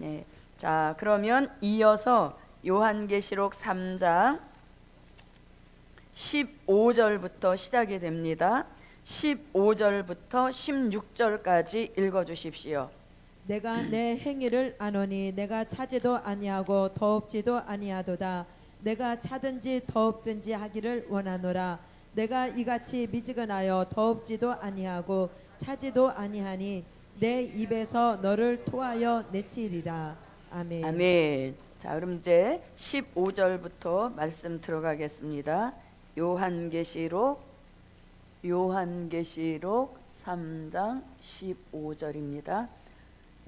네. 자, 그러면 이어서 요한계시록 3장 15절부터 시작이 됩니다. 15절부터 16절까지 읽어주십시오. 내가 내 행위를 아노니 내가 차지도 아니하고 더없지도 아니하도다. 내가 차든지 더없든지 하기를 원하노라. 내가 이같이 미지근하여 더없지도 아니하고 차지도 아니하니 내 입에서 너를 토하여 내치리라. 아멘. 아멘. 자, 그럼 이제 15절부터 말씀 들어가겠습니다. 요한계시록 3장 15절입니다.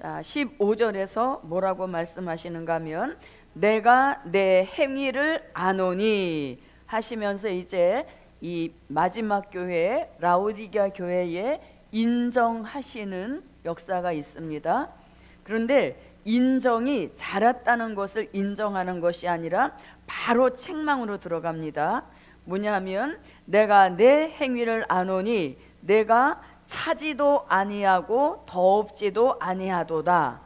자, 15절에서 뭐라고 말씀하시는가 하면 내가 내 행위를 아노니 하시면서 이제 이 마지막 교회 라오디게아 교회에 인정하시는 역사가 있습니다. 그런데 인정이 잘했다는 것을 인정하는 것이 아니라 바로 책망으로 들어갑니다. 뭐냐면 내가 내 행위를 아노니 내가 차지도 아니하고 더없지도 아니하도다.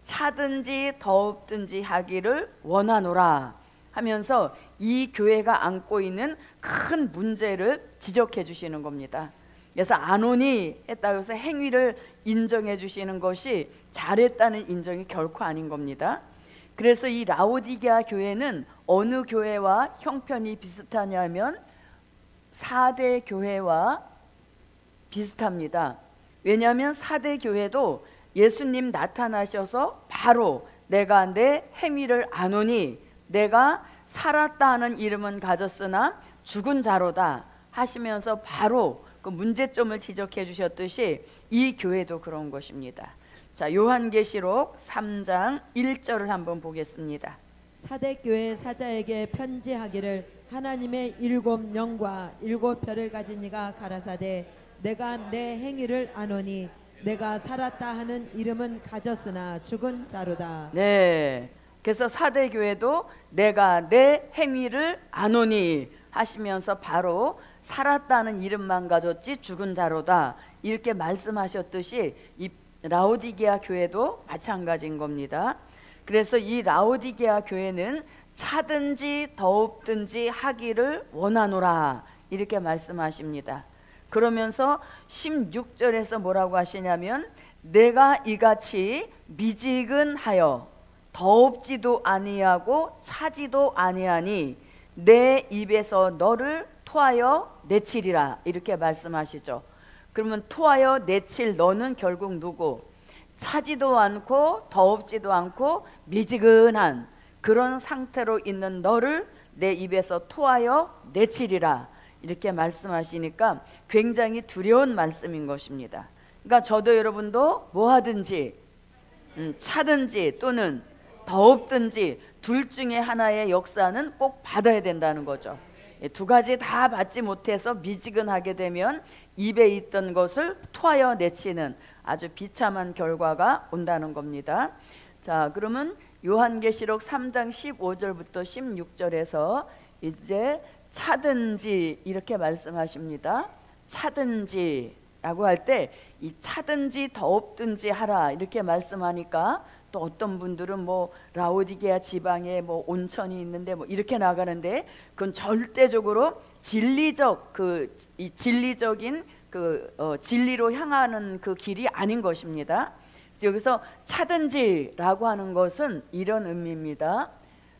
차든지 더없든지 하기를 원하노라 하면서 이 교회가 안고 있는 큰 문제를 지적해 주시는 겁니다. 그래서 아노니 했다고 해서 행위를 인정해 주시는 것이 잘했다는 인정이 결코 아닌 겁니다. 그래서 이 라오디게아 교회는 어느 교회와 형편이 비슷하냐면 4대 교회와 비슷합니다. 왜냐하면 4대 교회도 예수님 나타나셔서 바로 내가 내 행위를 아노니 내가 살았다 하는 이름은 가졌으나 죽은 자로다 하시면서 바로 그 문제점을 지적해 주셨듯이 이 교회도 그런 것입니다. 자, 요한계시록 3장 1절을 한번 보겠습니다. 사대교회 사자에게 편지하기를 하나님의 7 영과 7 별을 가진 이가 가라사대 내가 내 행위를 아노니 내가 살았다 하는 이름은 가졌으나 죽은 자로다. 네, 그래서 사대교회도 내가 내 행위를 아노니 하시면서 바로 살았다는 이름만 가졌지 죽은 자로다 이렇게 말씀하셨듯이 이 라오디게아 교회도 마찬가지인 겁니다. 그래서 이 라오디게아 교회는 차든지 더없든지 하기를 원하노라 이렇게 말씀하십니다. 그러면서 16절에서 뭐라고 하시냐면 내가 이같이 미지근하여 더없지도 아니하고 차지도 아니하니 내 입에서 너를 토하여 내치리라 이렇게 말씀하시죠. 그러면 토하여 내칠 너는 결국 누구? 차지도 않고 더없지도 않고 미지근한 그런 상태로 있는 너를 내 입에서 토하여 내치리라 이렇게 말씀하시니까 굉장히 두려운 말씀인 것입니다. 그러니까 저도 여러분도 뭐 하든지 차든지 또는 더없든지 둘 중에 하나의 역사는 꼭 받아야 된다는 거죠. 두 가지 다 받지 못해서 미지근하게 되면 입에 있던 것을 토하여 내치는 아주 비참한 결과가 온다는 겁니다. 자, 그러면 요한계시록 3장 15절부터 16절에서 이제 차든지 이렇게 말씀하십니다. 차든지 라고 할 때 이 차든지 더없든지 하라 이렇게 말씀하니까 또 어떤 분들은 뭐 라오디게아 지방에 뭐 온천이 있는데 뭐 이렇게 나가는데 그건 절대적으로 진리적 이 진리적인 진리로 향하는 그 길이 아닌 것입니다. 여기서 차든지라고 하는 것은 이런 의미입니다.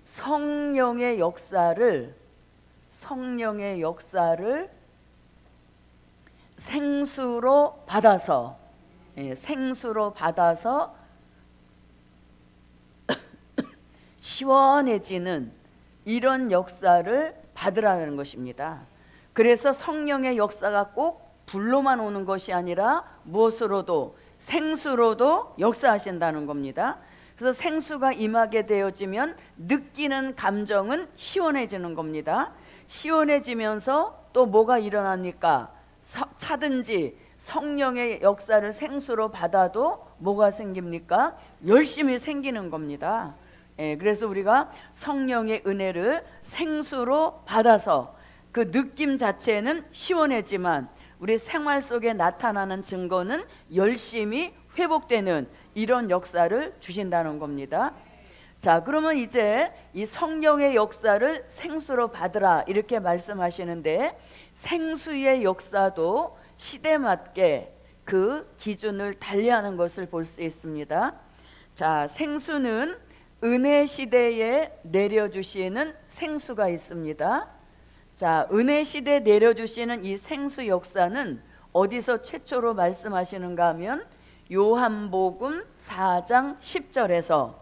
성령의 역사를 생수로 받아서 시원해지는 이런 역사를 받으라는 것입니다. 그래서 성령의 역사가 꼭 불로만 오는 것이 아니라 무엇으로도 생수로도 역사하신다는 겁니다. 그래서 생수가 임하게 되어지면 느끼는 감정은 시원해지는 겁니다. 시원해지면서 또 뭐가 일어납니까? 차든지 성령의 역사를 생수로 받아도 뭐가 생깁니까? 열심히 생기는 겁니다. 그래서 우리가 성령의 은혜를 생수로 받아서 그 느낌 자체는 시원하지만 우리 생활 속에 나타나는 증거는 열심히 회복되는 이런 역사를 주신다는 겁니다. 자, 그러면 이제 이 성령의 역사를 생수로 받으라 이렇게 말씀하시는데, 생수의 역사도 시대 맞게 그 기준을 달리하는 것을 볼 수 있습니다. 자, 생수는 은혜 시대에 내려주시는 생수가 있습니다. 자, 은혜 시대에 내려주시는 이 생수 역사는 어디서 최초로 말씀하시는가 하면 요한복음 4장 10절에서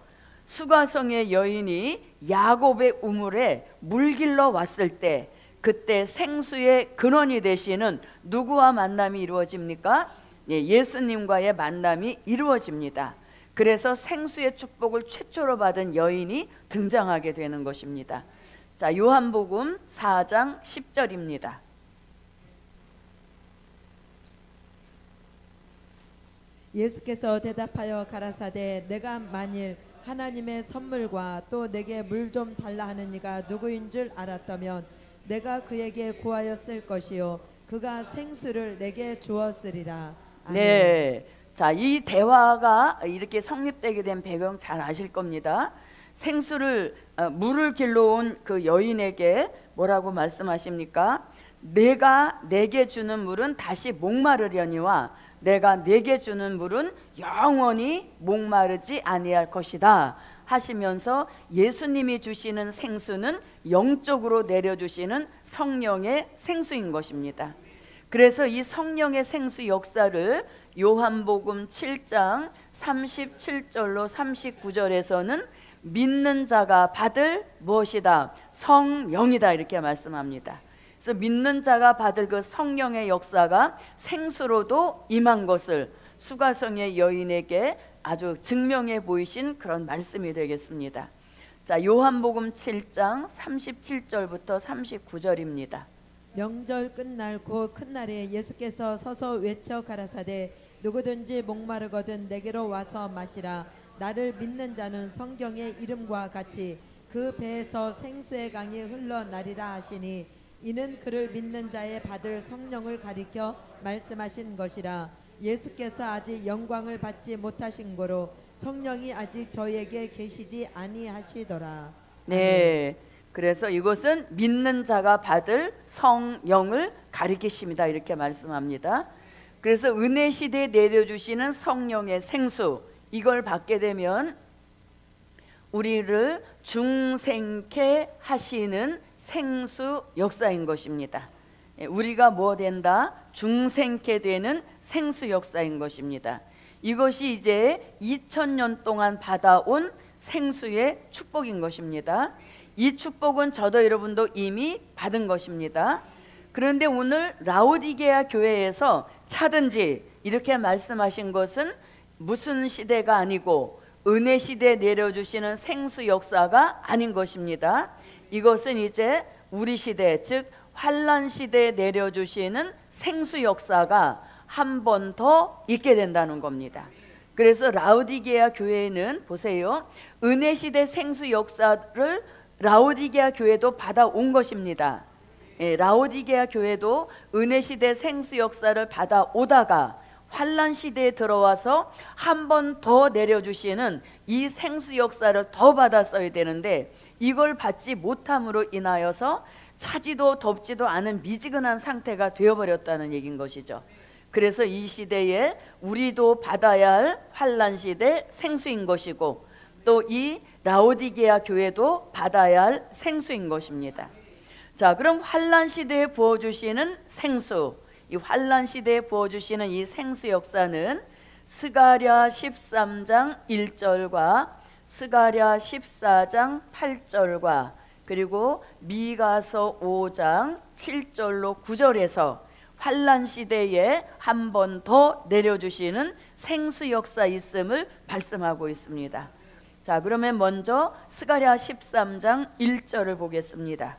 수가성의 여인이 야곱의 우물에 물 길러 왔을 때, 그때 생수의 근원이 되시는 누구와 만남이 이루어집니까? 예수님과의 만남이 이루어집니다. 그래서 생수의 축복을 최초로 받은 여인이 등장하게 되는 것입니다. 자, 요한복음 4장 10절입니다. 예수께서 대답하여 가라사대 내가 만일 하나님의 선물과 또 내게 물 좀 달라 하는 이가 누구인 줄 알았다면 내가 그에게 구하였을 것이요 그가 생수를 내게 주었으리라. 아멘. 네, 자, 이 대화가 이렇게 성립되게 된 배경 잘 아실 겁니다. 생수를 물을 길러온 그 여인에게 뭐라고 말씀하십니까? 내가 내게 주는 물은 다시 목마르려니와 내가 내게 주는 물은 영원히 목마르지 아니할 것이다 하시면서, 예수님이 주시는 생수는 영적으로 내려주시는 성령의 생수인 것입니다. 그래서 이 성령의 생수 역사를 요한복음 7장 37절로 39절에서는 믿는 자가 받을 무엇이다? 성령이다 이렇게 말씀합니다. 그래서 믿는 자가 받을 그 성령의 역사가 생수로도 임한 것을 수가성의 여인에게 아주 증명해 보이신 그런 말씀이 되겠습니다. 자, 요한복음 7장 37절부터 39절입니다. 명절 끝날 곧 큰 날에 예수께서 서서 외쳐 가라사대 누구든지 목마르거든 내게로 와서 마시라. 나를 믿는 자는 성경의 이름과 같이 그 배에서 생수의 강이 흘러나리라 하시니, 이는 그를 믿는 자의 받을 성령을 가리켜 말씀하신 것이라. 예수께서 아직 영광을 받지 못하신 고로 성령이 아직 저에게 계시지 아니하시더라. 네, 그래서 이것은 믿는 자가 받을 성령을 가리키십니다 이렇게 말씀합니다. 그래서 은혜 시대에 내려주시는 성령의 생수, 이걸 받게 되면 우리를 중생케 하시는 생수 역사인 것입니다. 우리가 뭐 된다? 중생케 되는 생수 역사인 것입니다. 이것이 이제 2000년 동안 받아온 생수의 축복인 것입니다. 이 축복은 저도 여러분도 이미 받은 것입니다. 그런데 오늘 라오디게아 교회에서 차든지 이렇게 말씀하신 것은 무슨 시대가 아니고 은혜 시대에 내려주시는 생수 역사가 아닌 것입니다. 이것은 이제 우리 시대, 즉 환란 시대에 내려주시는 생수 역사가 한 번 더 있게 된다는 겁니다. 그래서 라오디게아 교회는 보세요, 은혜 시대 생수 역사를 라오디게아 교회도 받아온 것입니다. 라오디게아 교회도 은혜 시대 생수 역사를 받아오다가 환란 시대에 들어와서 한 번 더 내려주시는 이 생수 역사를 더 받았어야 되는데, 이걸 받지 못함으로 인하여서 차지도 덥지도 않은 미지근한 상태가 되어버렸다는 얘기인 것이죠. 그래서 이 시대에 우리도 받아야 할 환란 시대 생수인 것이고, 또 이 라오디게아 교회도 받아야 할 생수인 것입니다. 자, 그럼 환란 시대에 부어주시는 생수, 이 환란 시대에 부어주시는 이 생수 역사는 스가랴 13장 1절과 스가랴 14장 8절과 그리고 미가서 5장 7절로 9절에서 환란 시대에 한 번 더 내려주시는 생수 역사 있음을 말씀하고 있습니다. 자, 그러면 먼저 스가랴 13장 1절을 보겠습니다.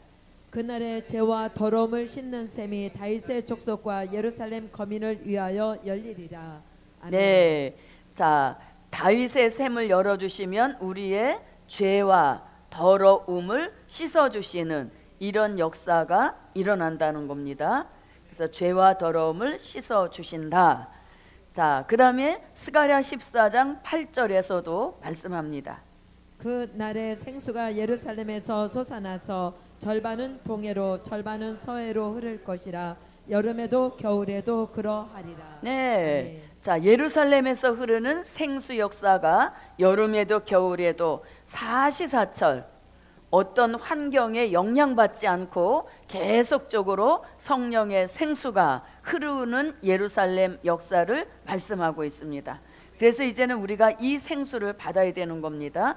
그날에 죄와 더러움을 씻는 셈이 다윗의 족속과 예루살렘 거민을 위하여 열리리라. 아멘. 네, 자, 다윗의 셈을 열어주시면 우리의 죄와 더러움을 씻어주시는 이런 역사가 일어난다는 겁니다. 그래서 죄와 더러움을 씻어주신다. 자, 그 다음에 스가랴 14장 8절에서도 말씀합니다. 그 날에 생수가 예루살렘에서 솟아나서 절반은 동해로 절반은 서해로 흐를 것이라. 여름에도 겨울에도 그러하리라. 네. 자, 예루살렘에서 흐르는 생수 역사가 여름에도 겨울에도 사시사철 어떤 환경에 영향받지 않고 계속적으로 성령의 생수가 흐르는 예루살렘 역사를 말씀하고 있습니다. 그래서 이제는 우리가 이 생수를 받아야 되는 겁니다.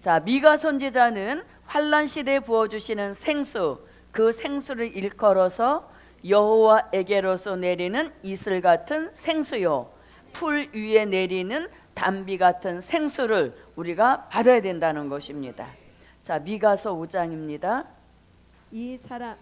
자, 미가 선지자는 환란 시대에 부어주시는 생수, 그 생수를 일컬어서 여호와에게로서 내리는 이슬 같은 생수요, 풀 위에 내리는 담비 같은 생수를 우리가 받아야 된다는 것입니다. 자, 미가서 5장입니다. 이 사람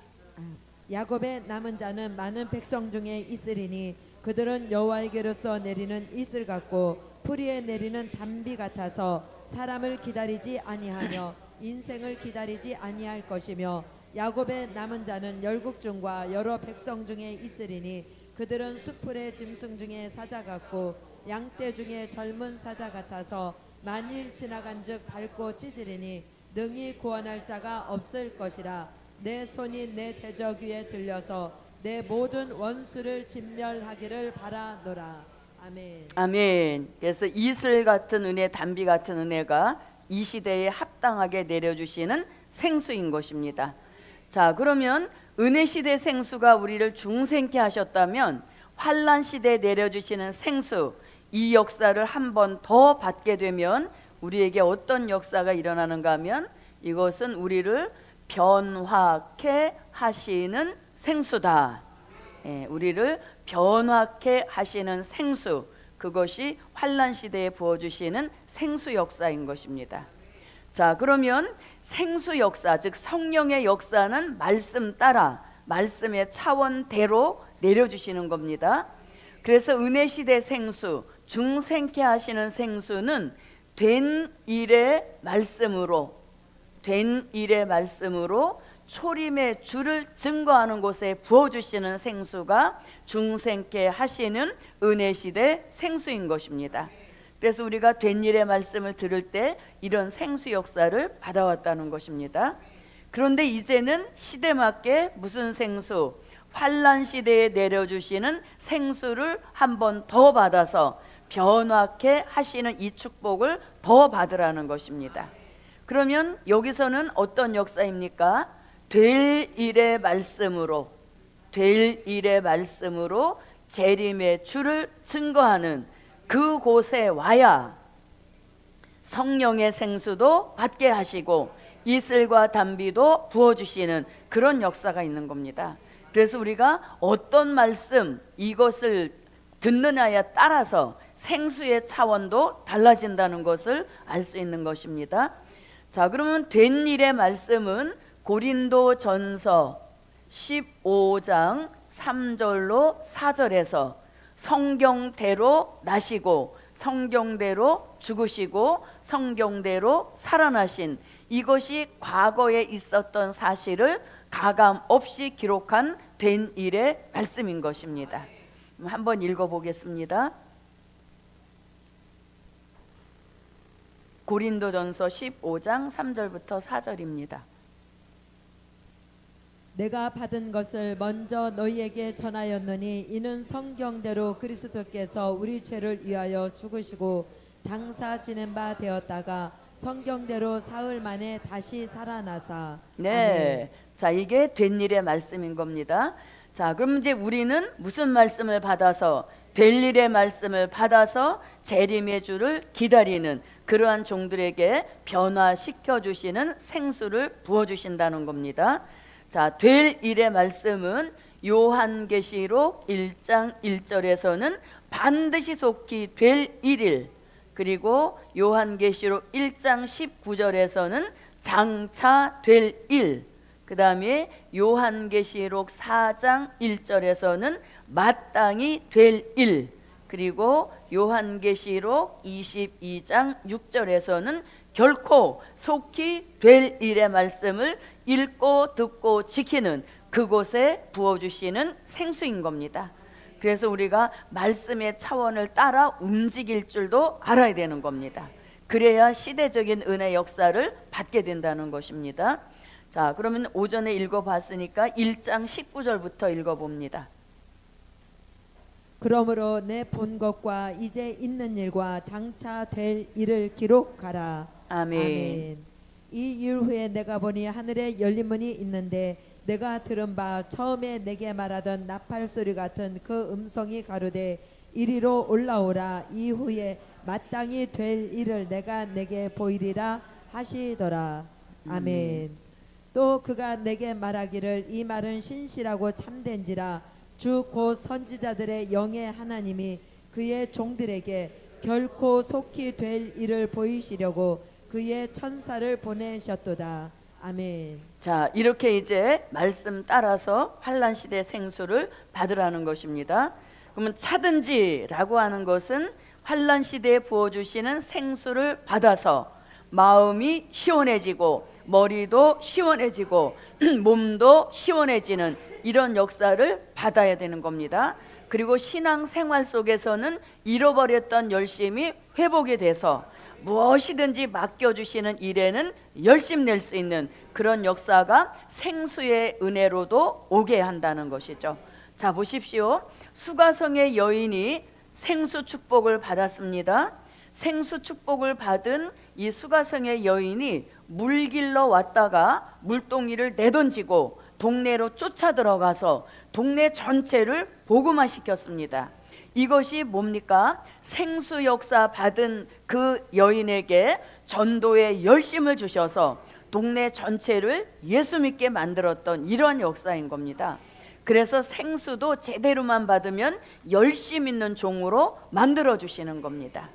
야곱의 남은 자는 많은 백성 중에 있으리니 그들은 여호와에게로서 내리는 이슬 같고 풀 위에 내리는 담비 같아서 사람을 기다리지 아니하며 인생을 기다리지 아니할 것이며 야곱의 남은 자는 열국 중과 여러 백성 중에 있으리니 그들은 수풀의 짐승 중에 사자 같고 양떼 중에 젊은 사자 같아서 만일 지나간즉 밟고 찢으리니 능히 구원할 자가 없을 것이라. 내 손이 내 대적 위에 들려서 내 모든 원수를 진멸하기를 바라노라. 아멘. 아멘. 그래서 이슬 같은 은혜, 담비 같은 은혜가 이 시대에 합당하게 내려주시는 생수인 것입니다. 자, 그러면 은혜 시대 생수가 우리를 중생케 하셨다면 환란 시대에 내려주시는 생수, 이 역사를 한 번 더 받게 되면 우리에게 어떤 역사가 일어나는가 하면 이것은 우리를 변화케 하시는 생수다. 우리를 변화케 하시는 생수, 그것이 환란 시대에 부어주시는 생수 역사인 것입니다. 자, 그러면 생수 역사, 즉 성령의 역사는 말씀 따라 말씀의 차원대로 내려주시는 겁니다. 그래서 은혜 시대 생수, 중생케 하시는 생수는 된 일의 말씀으로 초림의 주를 증거하는 곳에 부어주시는 생수가 중생케 하시는 은혜 시대 생수인 것입니다. 그래서 우리가 된 일의 말씀을 들을 때 이런 생수 역사를 받아왔다는 것입니다. 그런데 이제는 시대맞게 무슨 생수? 환란 시대에 내려주시는 생수를 한 번 더 받아서 변화케 하시는 이 축복을 더 받으라는 것입니다. 그러면 여기서는 어떤 역사입니까? 될 일의 말씀으로 재림의 주를 증거하는 그곳에 와야 성령의 생수도 받게 하시고 이슬과 담비도 부어주시는 그런 역사가 있는 겁니다. 그래서 우리가 어떤 말씀, 이것을 듣느냐에 따라서 생수의 차원도 달라진다는 것을 알 수 있는 것입니다. 자, 그러면 된 일의 말씀은 고린도전서 15장 3절로 4절에서 성경대로 나시고 성경대로 죽으시고 성경대로 살아나신 이것이 과거에 있었던 사실을 가감 없이 기록한 된 일의 말씀인 것입니다. 한번 읽어보겠습니다. 고린도전서 15장 3절부터 4절입니다. 내가 받은 것을 먼저 너희에게 전하였느니 이는 성경대로 그리스도께서 우리 죄를 위하여 죽으시고 장사 지낸 바 되었다가 성경대로 사흘 만에 다시 살아나사. 네. 아멘. 자, 이게 된 일의 말씀인 겁니다. 자, 그럼 이제 우리는 무슨 말씀을 받아서 될 일의 말씀을 받아서 재림의 주를 기다리는 그러한 종들에게 변화시켜 주시는 생수를 부어 주신다는 겁니다. 자, 될 일의 말씀은 요한계시록 1장 1절에서는 반드시 속히 될 일일, 그리고 요한계시록 1장 19절에서는 장차 될 일, 그 다음에 요한계시록 4장 1절에서는 마땅히 될 일, 그리고 요한계시록 22장 6절에서는 결코 속히 될 일의 말씀을 읽고 듣고 지키는 그곳에 부어주시는 생수인 겁니다. 그래서 우리가 말씀의 차원을 따라 움직일 줄도 알아야 되는 겁니다. 그래야 시대적인 은혜 역사를 받게 된다는 것입니다. 자, 그러면 오전에 읽어봤으니까 1장 19절부터 읽어봅니다. 그러므로 내 본 것과 이제 있는 일과 장차 될 일을 기록하라. 아멘. 아멘. 이 일 후에 내가 보니 하늘에 열린 문이 있는데 내가 들은 바 처음에 내게 말하던 나팔 소리 같은 그 음성이 가로되 이리로 올라오라. 이후에 마땅히 될 일을 내가 내게 보이리라 하시더라. 아멘. 또 그가 내게 말하기를 이 말은 신실하고 참된지라. 주 곧 선지자들의 영의 하나님이 그의 종들에게 결코 속히 될 일을 보이시려고 그의 천사를 보내셨도다. 아멘. 자, 이렇게 이제 말씀 따라서 환란 시대 생수를 받으라는 것입니다. 그러면 차든지라고 하는 것은 환란 시대에 부어주시는 생수를 받아서 마음이 시원해지고 머리도 시원해지고 몸도 시원해지는 이런 역사를 받아야 되는 겁니다. 그리고 신앙생활 속에서는 잃어버렸던 열심이 회복이 돼서 무엇이든지 맡겨주시는 일에는 열심 낼 수 있는 그런 역사가 생수의 은혜로도 오게 한다는 것이죠. 자, 보십시오. 수가성의 여인이 생수 축복을 받았습니다. 생수 축복을 받은 이 수가성의 여인이 물 길러 왔다가 물동이를 내던지고 동네로 쫓아 들어가서 동네 전체를 복음화시켰습니다. 이것이 뭡니까? 생수 역사 받은 그 여인에게 전도의 열심을 주셔서 동네 전체를 예수 믿게 만들었던 이런 역사인 겁니다. 그래서 생수도 제대로만 받으면 열심 있는 종으로 만들어 주시는 겁니다.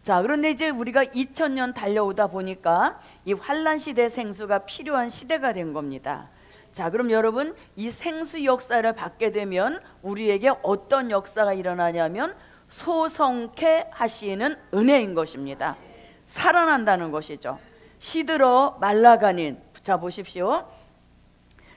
자, 그런데 이제 우리가 2000년 달려오다 보니까 이 환란 시대 생수가 필요한 시대가 된 겁니다. 자, 그럼 여러분, 이 생수 역사를 받게 되면 우리에게 어떤 역사가 일어나냐면 소성케 하시는 은혜인 것입니다. 살아난다는 것이죠. 시들어 말라가는, 자 보십시오.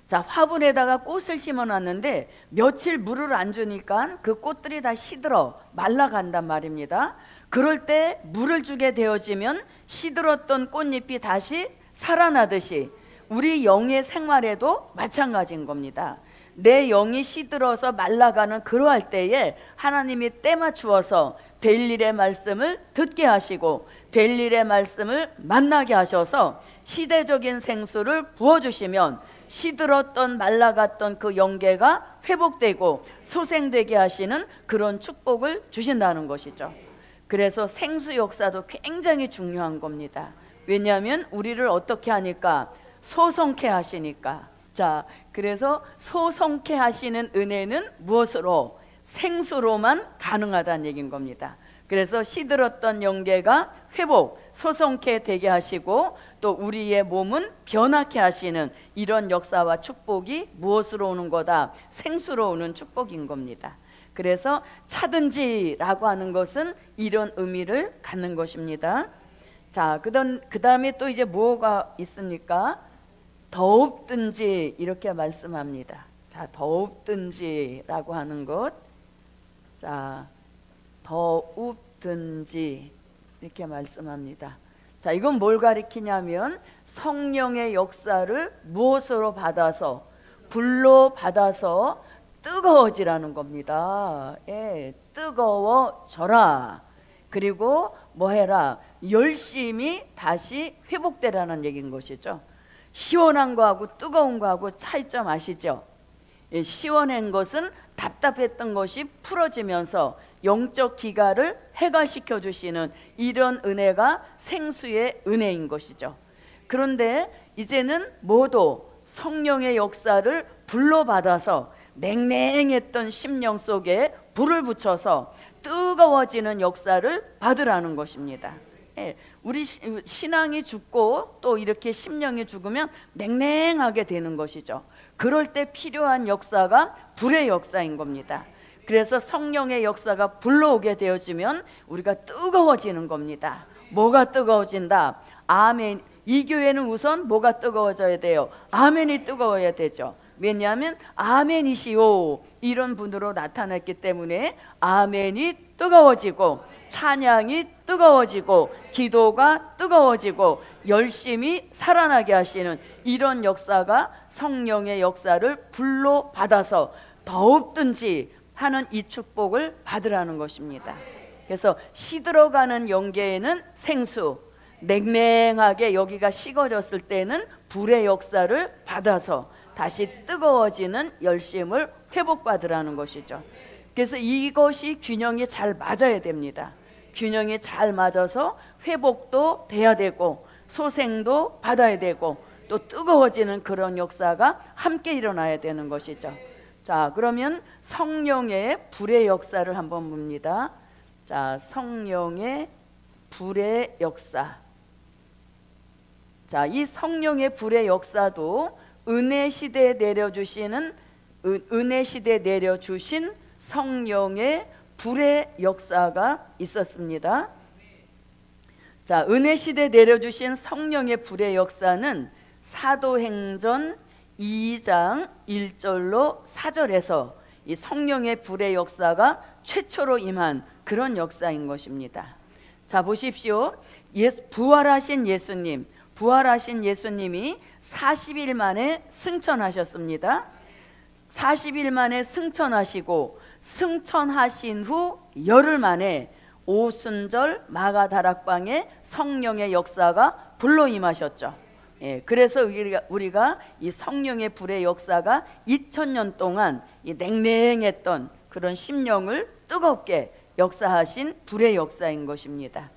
자, 화분에다가 꽃을 심어놨는데 며칠 물을 안 주니까 그 꽃들이 다 시들어 말라간단 말입니다. 그럴 때 물을 주게 되어지면 시들었던 꽃잎이 다시 살아나듯이 우리 영의 생활에도 마찬가지인 겁니다. 내 영이 시들어서 말라가는 그러할 때에 하나님이 때 맞추어서 될 일의 말씀을 듣게 하시고 될 일의 말씀을 만나게 하셔서 시대적인 생수를 부어주시면 시들었던 말라갔던 그 영계가 회복되고 소생되게 하시는 그런 축복을 주신다는 것이죠. 그래서 생수 역사도 굉장히 중요한 겁니다. 왜냐하면 우리를 어떻게 하니까? 소성케 하시니까. 자, 그래서 소성케 하시는 은혜는 무엇으로? 생수로만 가능하다는 얘기인 겁니다. 그래서 시들었던 영계가 회복, 소성케 되게 하시고 또 우리의 몸은 변화케 하시는 이런 역사와 축복이 무엇으로 오는 거다? 생수로 오는 축복인 겁니다. 그래서 차든지라고 하는 것은 이런 의미를 갖는 것입니다. 자, 그 다음에 또 이제 뭐가 있습니까? 더웁든지 이렇게 말씀합니다. 자, 더웁든지라고 하는 것. 자, 더웁든지 이렇게 말씀합니다. 자, 이건 뭘 가리키냐면 성령의 역사를 무엇으로 받아서? 불로 받아서 뜨거워지라는 겁니다. 예, 뜨거워져라. 그리고 뭐 해라? 열심히 다시 회복되라는 얘기인 것이죠. 시원한 거하고 뜨거운 거하고 차이점 아시죠? 예, 시원한 것은 답답했던 것이 풀어지면서 영적 기가를 해가시켜 주시는 이런 은혜가 생수의 은혜인 것이죠. 그런데 이제는 모두 성령의 역사를 불로 받아서 냉랭했던 심령 속에 불을 붙여서 뜨거워지는 역사를 받으라는 것입니다. 예, 우리 신앙이 죽고 또 이렇게 심령이 죽으면 냉랭하게 되는 것이죠. 그럴 때 필요한 역사가 불의 역사인 겁니다. 그래서 성령의 역사가 불로 오게 되어지면 우리가 뜨거워지는 겁니다. 뭐가 뜨거워진다? 아멘. 이 교회는 우선 뭐가 뜨거워져야 돼요? 아멘이 뜨거워야 되죠. 왜냐하면 아멘이시오 이런 분으로 나타났기 때문에 아멘이 뜨거워지고 찬양이 뜨거워지고 기도가 뜨거워지고 열심히 살아나게 하시는 이런 역사가 성령의 역사를 불로 받아서 더욱든지 하는 이 축복을 받으라는 것입니다. 그래서 시들어가는 영계에는 생수, 냉랭하게 여기가 식어졌을 때는 불의 역사를 받아서 다시 뜨거워지는 열심을 회복받으라는 것이죠. 그래서 이것이 균형이 잘 맞아야 됩니다. 균형이 잘 맞아서 회복도 돼야 되고 소생도 받아야 되고 또 뜨거워지는 그런 역사가 함께 일어나야 되는 것이죠. 자, 그러면 성령의 불의 역사를 한번 봅니다. 자, 성령의 불의 역사. 자, 이 성령의 불의 역사도 은혜 시대에 내려주시는 은혜 시대에 내려주신 성령의 불의 역사가 있었습니다. 자, 은혜 시대에 내려주신 성령의 불의 역사는 사도행전 2장 1절로 4절에서 이 성령의 불의 역사가 최초로 임한 그런 역사인 것입니다. 자, 보십시오. 부활하신 예수님이 40일 만에 승천하셨습니다. 40일 만에 승천하시고 승천하신 후 열흘 만에 오순절 마가다락방에 성령의 역사가 불로 임하셨죠. 그래서 우리가 이 성령의 불의 역사가 2000년 동안 이 냉랭했던 그런 심령을 뜨겁게 역사하신 불의 역사인 것입니다.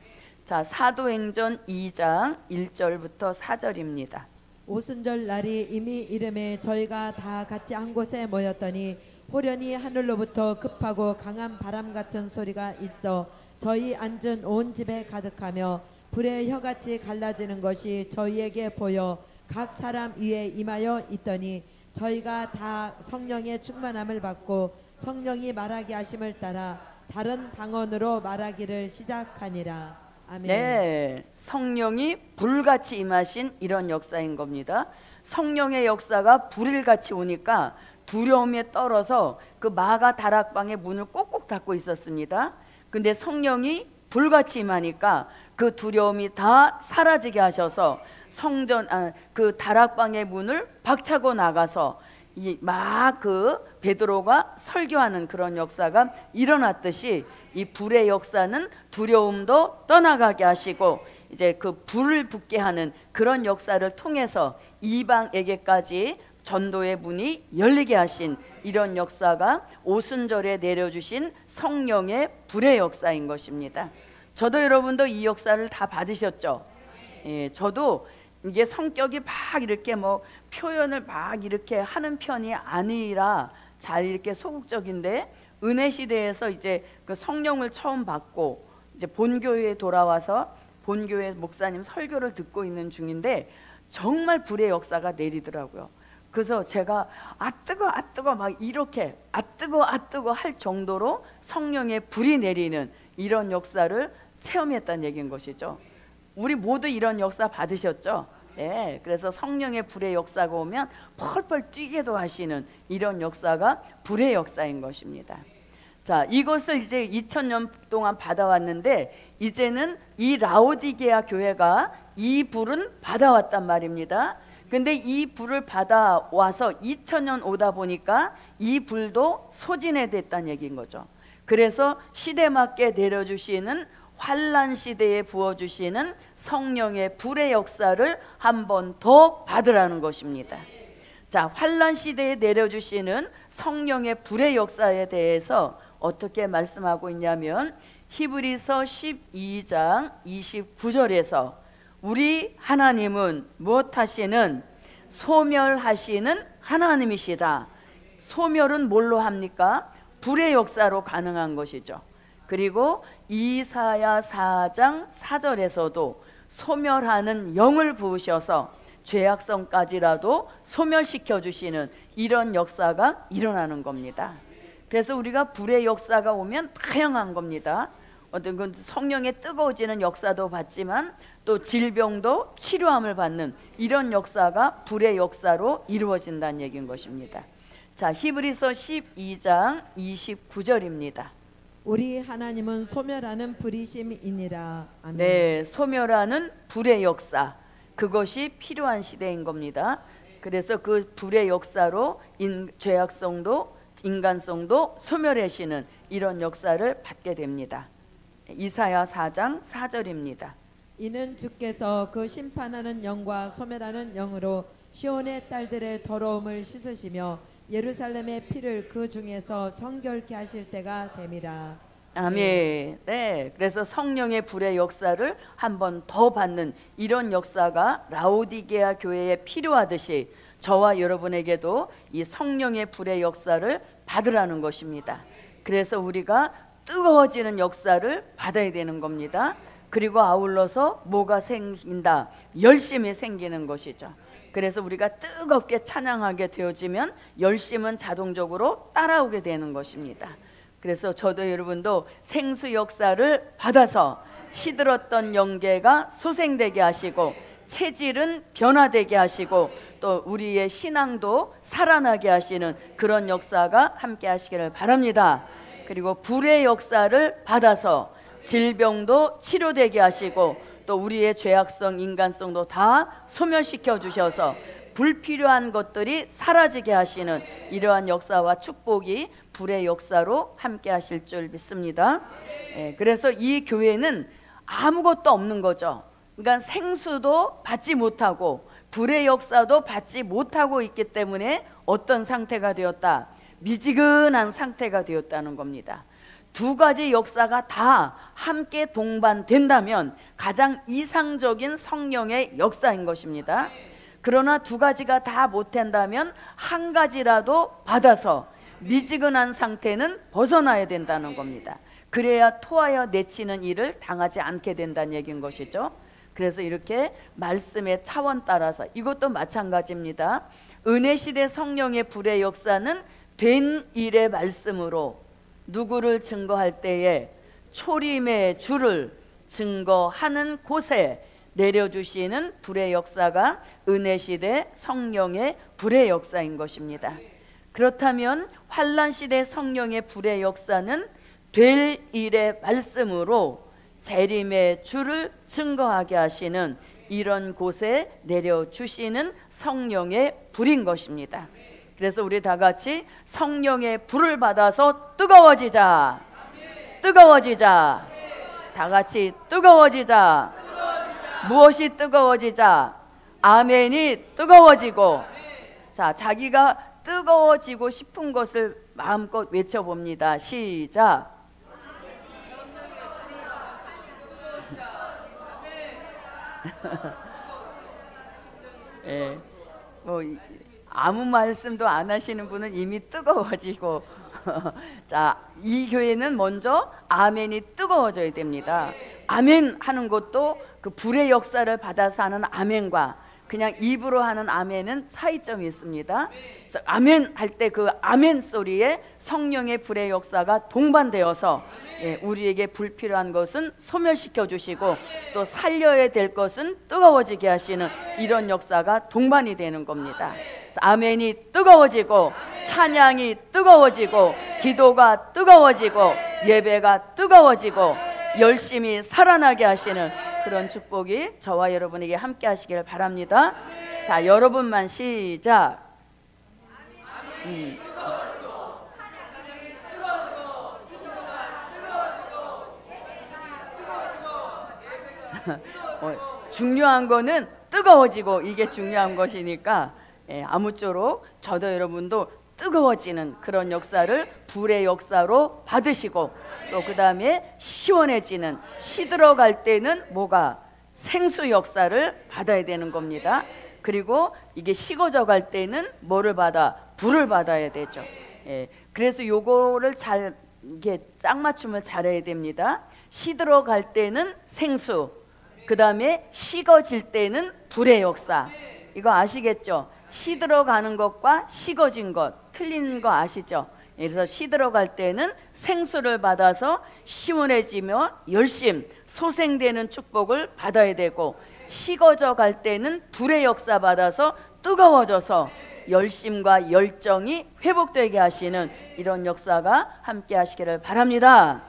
자, 사도행전 2장 1절부터 4절입니다. 오순절 날이 이미 이름에 저희가 다 같이 한 곳에 모였더니 호련히 하늘로부터 급하고 강한 바람 같은 소리가 있어 저희 앉은 온 집에 가득하며 불의 혀같이 갈라지는 것이 저희에게 보여 각 사람 위에 임하여 있더니 저희가 다 성령의 충만함을 받고 성령이 말하게 하심을 따라 다른 방언으로 말하기를 시작하니라. 아멘. 네, 성령이 불같이 임하신 이런 역사인 겁니다. 성령의 역사가 불일같이 오니까 두려움에 떨어서 그 마가 다락방의 문을 꼭꼭 닫고 있었습니다. 근데 성령이 불같이 임하니까 그 두려움이 다 사라지게 하셔서 그 다락방의 문을 박차고 나가서 막 그 베드로가 설교하는 그런 역사가 일어났듯이 이 불의 역사는 두려움도 떠나가게 하시고 이제 그 불을 붙게 하는 그런 역사를 통해서 이방에게까지 전도의 문이 열리게 하신 이런 역사가 오순절에 내려주신 성령의 불의 역사인 것입니다. 저도 여러분도 이 역사를 다 받으셨죠? 저도 이게 성격이 막 이렇게 뭐 표현을 막 이렇게 하는 편이 아니라 잘 이렇게 소극적인데 은혜 시대에서 이제 그 성령을 처음 받고 이제 본교회에 돌아와서 본교회 목사님 설교를 듣고 있는 중인데 정말 불의 역사가 내리더라고요. 그래서 제가 아 뜨거 막 이렇게 아 뜨거 할 정도로 성령의 불이 내리는 이런 역사를 체험했다는 얘기인 것이죠. 우리 모두 이런 역사 받으셨죠? 네, 그래서 성령의 불의 역사가 오면 펄펄 뛰게도 하시는 이런 역사가 불의 역사인 것입니다. 자, 이것을 이제 2000년 동안 받아왔는데 이제는 이 라오디게아 교회가 이 불은 받아왔단 말입니다. 근데 이 불을 받아와서 2000년 오다 보니까 이 불도 소진해됐다는 얘기인 거죠. 그래서 시대 맞게 내려주시는 환란 시대에 부어주시는 성령의 불의 역사를 한 번 더 받으라는 것입니다. 자, 환란 시대에 내려주시는 성령의 불의 역사에 대해서 어떻게 말씀하고 있냐면 히브리서 12장 29절에서 우리 하나님은 무엇하시는 소멸하시는 하나님이시다. 소멸은 뭘로 합니까? 불의 역사로 가능한 것이죠. 그리고 이사야 4장 4절에서도 소멸하는 영을 부으셔서 죄악성까지라도 소멸시켜 주시는 이런 역사가 일어나는 겁니다. 그래서 우리가 불의 역사가 오면 다양한 겁니다. 어떤 그 성령의 뜨거워지는 역사도 봤지만 또 질병도 치료함을 받는 이런 역사가 불의 역사로 이루어진다는 얘기인 것입니다. 자, 히브리서 12장 29절입니다. 우리 하나님은 소멸하는 불이심이니라. 아멘. 네, 소멸하는 불의 역사, 그것이 필요한 시대인 겁니다. 그래서 그 불의 역사로 죄악성도 인간성도 소멸하시는 이런 역사를 받게 됩니다. 이사야 4장 4절입니다. 이는 주께서 그 심판하는 영과 소멸하는 영으로 시온의 딸들의 더러움을 씻으시며 예루살렘의 피를 그 중에서 정결케 하실 때가 됨이라. 아멘. 네, 그래서 성령의 불의 역사를 한 번 더 받는 이런 역사가 라오디게아 교회에 필요하듯이 저와 여러분에게도 이 성령의 불의 역사를 받으라는 것입니다. 그래서 우리가 뜨거워지는 역사를 받아야 되는 겁니다. 그리고 아울러서 뭐가 생긴다? 열심이 생기는 것이죠. 그래서 우리가 뜨겁게 찬양하게 되어지면 열심은 자동적으로 따라오게 되는 것입니다. 그래서 저도 여러분도 생수 역사를 받아서 시들었던 영계가 소생되게 하시고 체질은 변화되게 하시고 또 우리의 신앙도 살아나게 하시는 그런 역사가 함께 하시기를 바랍니다. 그리고 불의 역사를 받아서 질병도 치료되게 하시고 또 우리의 죄악성, 인간성도 다 소멸시켜 주셔서 불필요한 것들이 사라지게 하시는 이러한 역사와 축복이 불의 역사로 함께 하실 줄 믿습니다. 그래서 이 교회는 아무것도 없는 거죠. 그러니까 생수도 받지 못하고 불의 역사도 받지 못하고 있기 때문에 어떤 상태가 되었다? 미지근한 상태가 되었다는 겁니다. 두 가지 역사가 다 함께 동반된다면 가장 이상적인 성령의 역사인 것입니다. 그러나 두 가지가 다 못한다면 한 가지라도 받아서 미지근한 상태는 벗어나야 된다는 겁니다. 그래야 토하여 내치는 일을 당하지 않게 된다는 얘기인 것이죠. 그래서 이렇게 말씀의 차원 따라서 이것도 마찬가지입니다. 은혜 시대 성령의 불의 역사는 된 일의 말씀으로 누구를 증거할 때에 초림의 주를 증거하는 곳에 내려주시는 불의 역사가 은혜 시대 성령의 불의 역사인 것입니다. 그렇다면 환난 시대 성령의 불의 역사는 될 일의 말씀으로 재림의 주를 증거하게 하시는 이런 곳에 내려주시는 성령의 불인 것입니다. 그래서 우리 다 같이 성령의 불을 받아서 뜨거워지자. 뜨거워지자. 다 같이 뜨거워지자. 무엇이 뜨거워지자? 아멘이 뜨거워지고. 자, 자기가 뜨거워지고 싶은 것을 마음껏 외쳐봅니다. 시작. 예, 뭐 아무 말씀도 안 하시는 분은 이미 뜨거워지고 자, 이 교회는 먼저 아멘이 뜨거워져야 됩니다. 아멘 하는 것도 그 불의 역사를 받아서 하는 아멘과 그냥 입으로 하는 아멘은 차이점이 있습니다. 그래서 아멘 할 때 그 아멘 소리에 성령의 불의 역사가 동반되어서 우리에게 불필요한 것은 소멸시켜 주시고 또 살려야 될 것은 뜨거워지게 하시는 이런 역사가 동반이 되는 겁니다. 아멘이 뜨거워지고 찬양이 뜨거워지고 기도가 뜨거워지고 예배가 뜨거워지고 열심히 살아나게 하시는 그런 축복이 저와 여러분에게 함께 하시기를 바랍니다. 자, 여러분만 시작. 중요한 거는 뜨거워지고 이게 중요한 것이니까 아무쪼록 저도 여러분도 뜨거워지는 그런 역사를 불의 역사로 받으시고 또 그 다음에 시원해지는 시들어갈 때는 뭐가 생수 역사를 받아야 되는 겁니다. 그리고 이게 식어져 갈 때는 뭐를 받아? 불을 받아야 되죠. 그래서 요거를 잘 이게 짝맞춤을 잘해야 됩니다. 시들어갈 때는 생수, 그 다음에 식어질 때는 불의 역사. 이거 아시겠죠? 시들어가는 것과 식어진 것 틀린 거 아시죠? 그래서 시들어갈 때는 생수를 받아서 시원해지며 열심, 소생되는 축복을 받아야 되고, 식어져 갈 때는 불의 역사 받아서 뜨거워져서 열심과 열정이 회복되게 하시는 이런 역사가 함께 하시기를 바랍니다.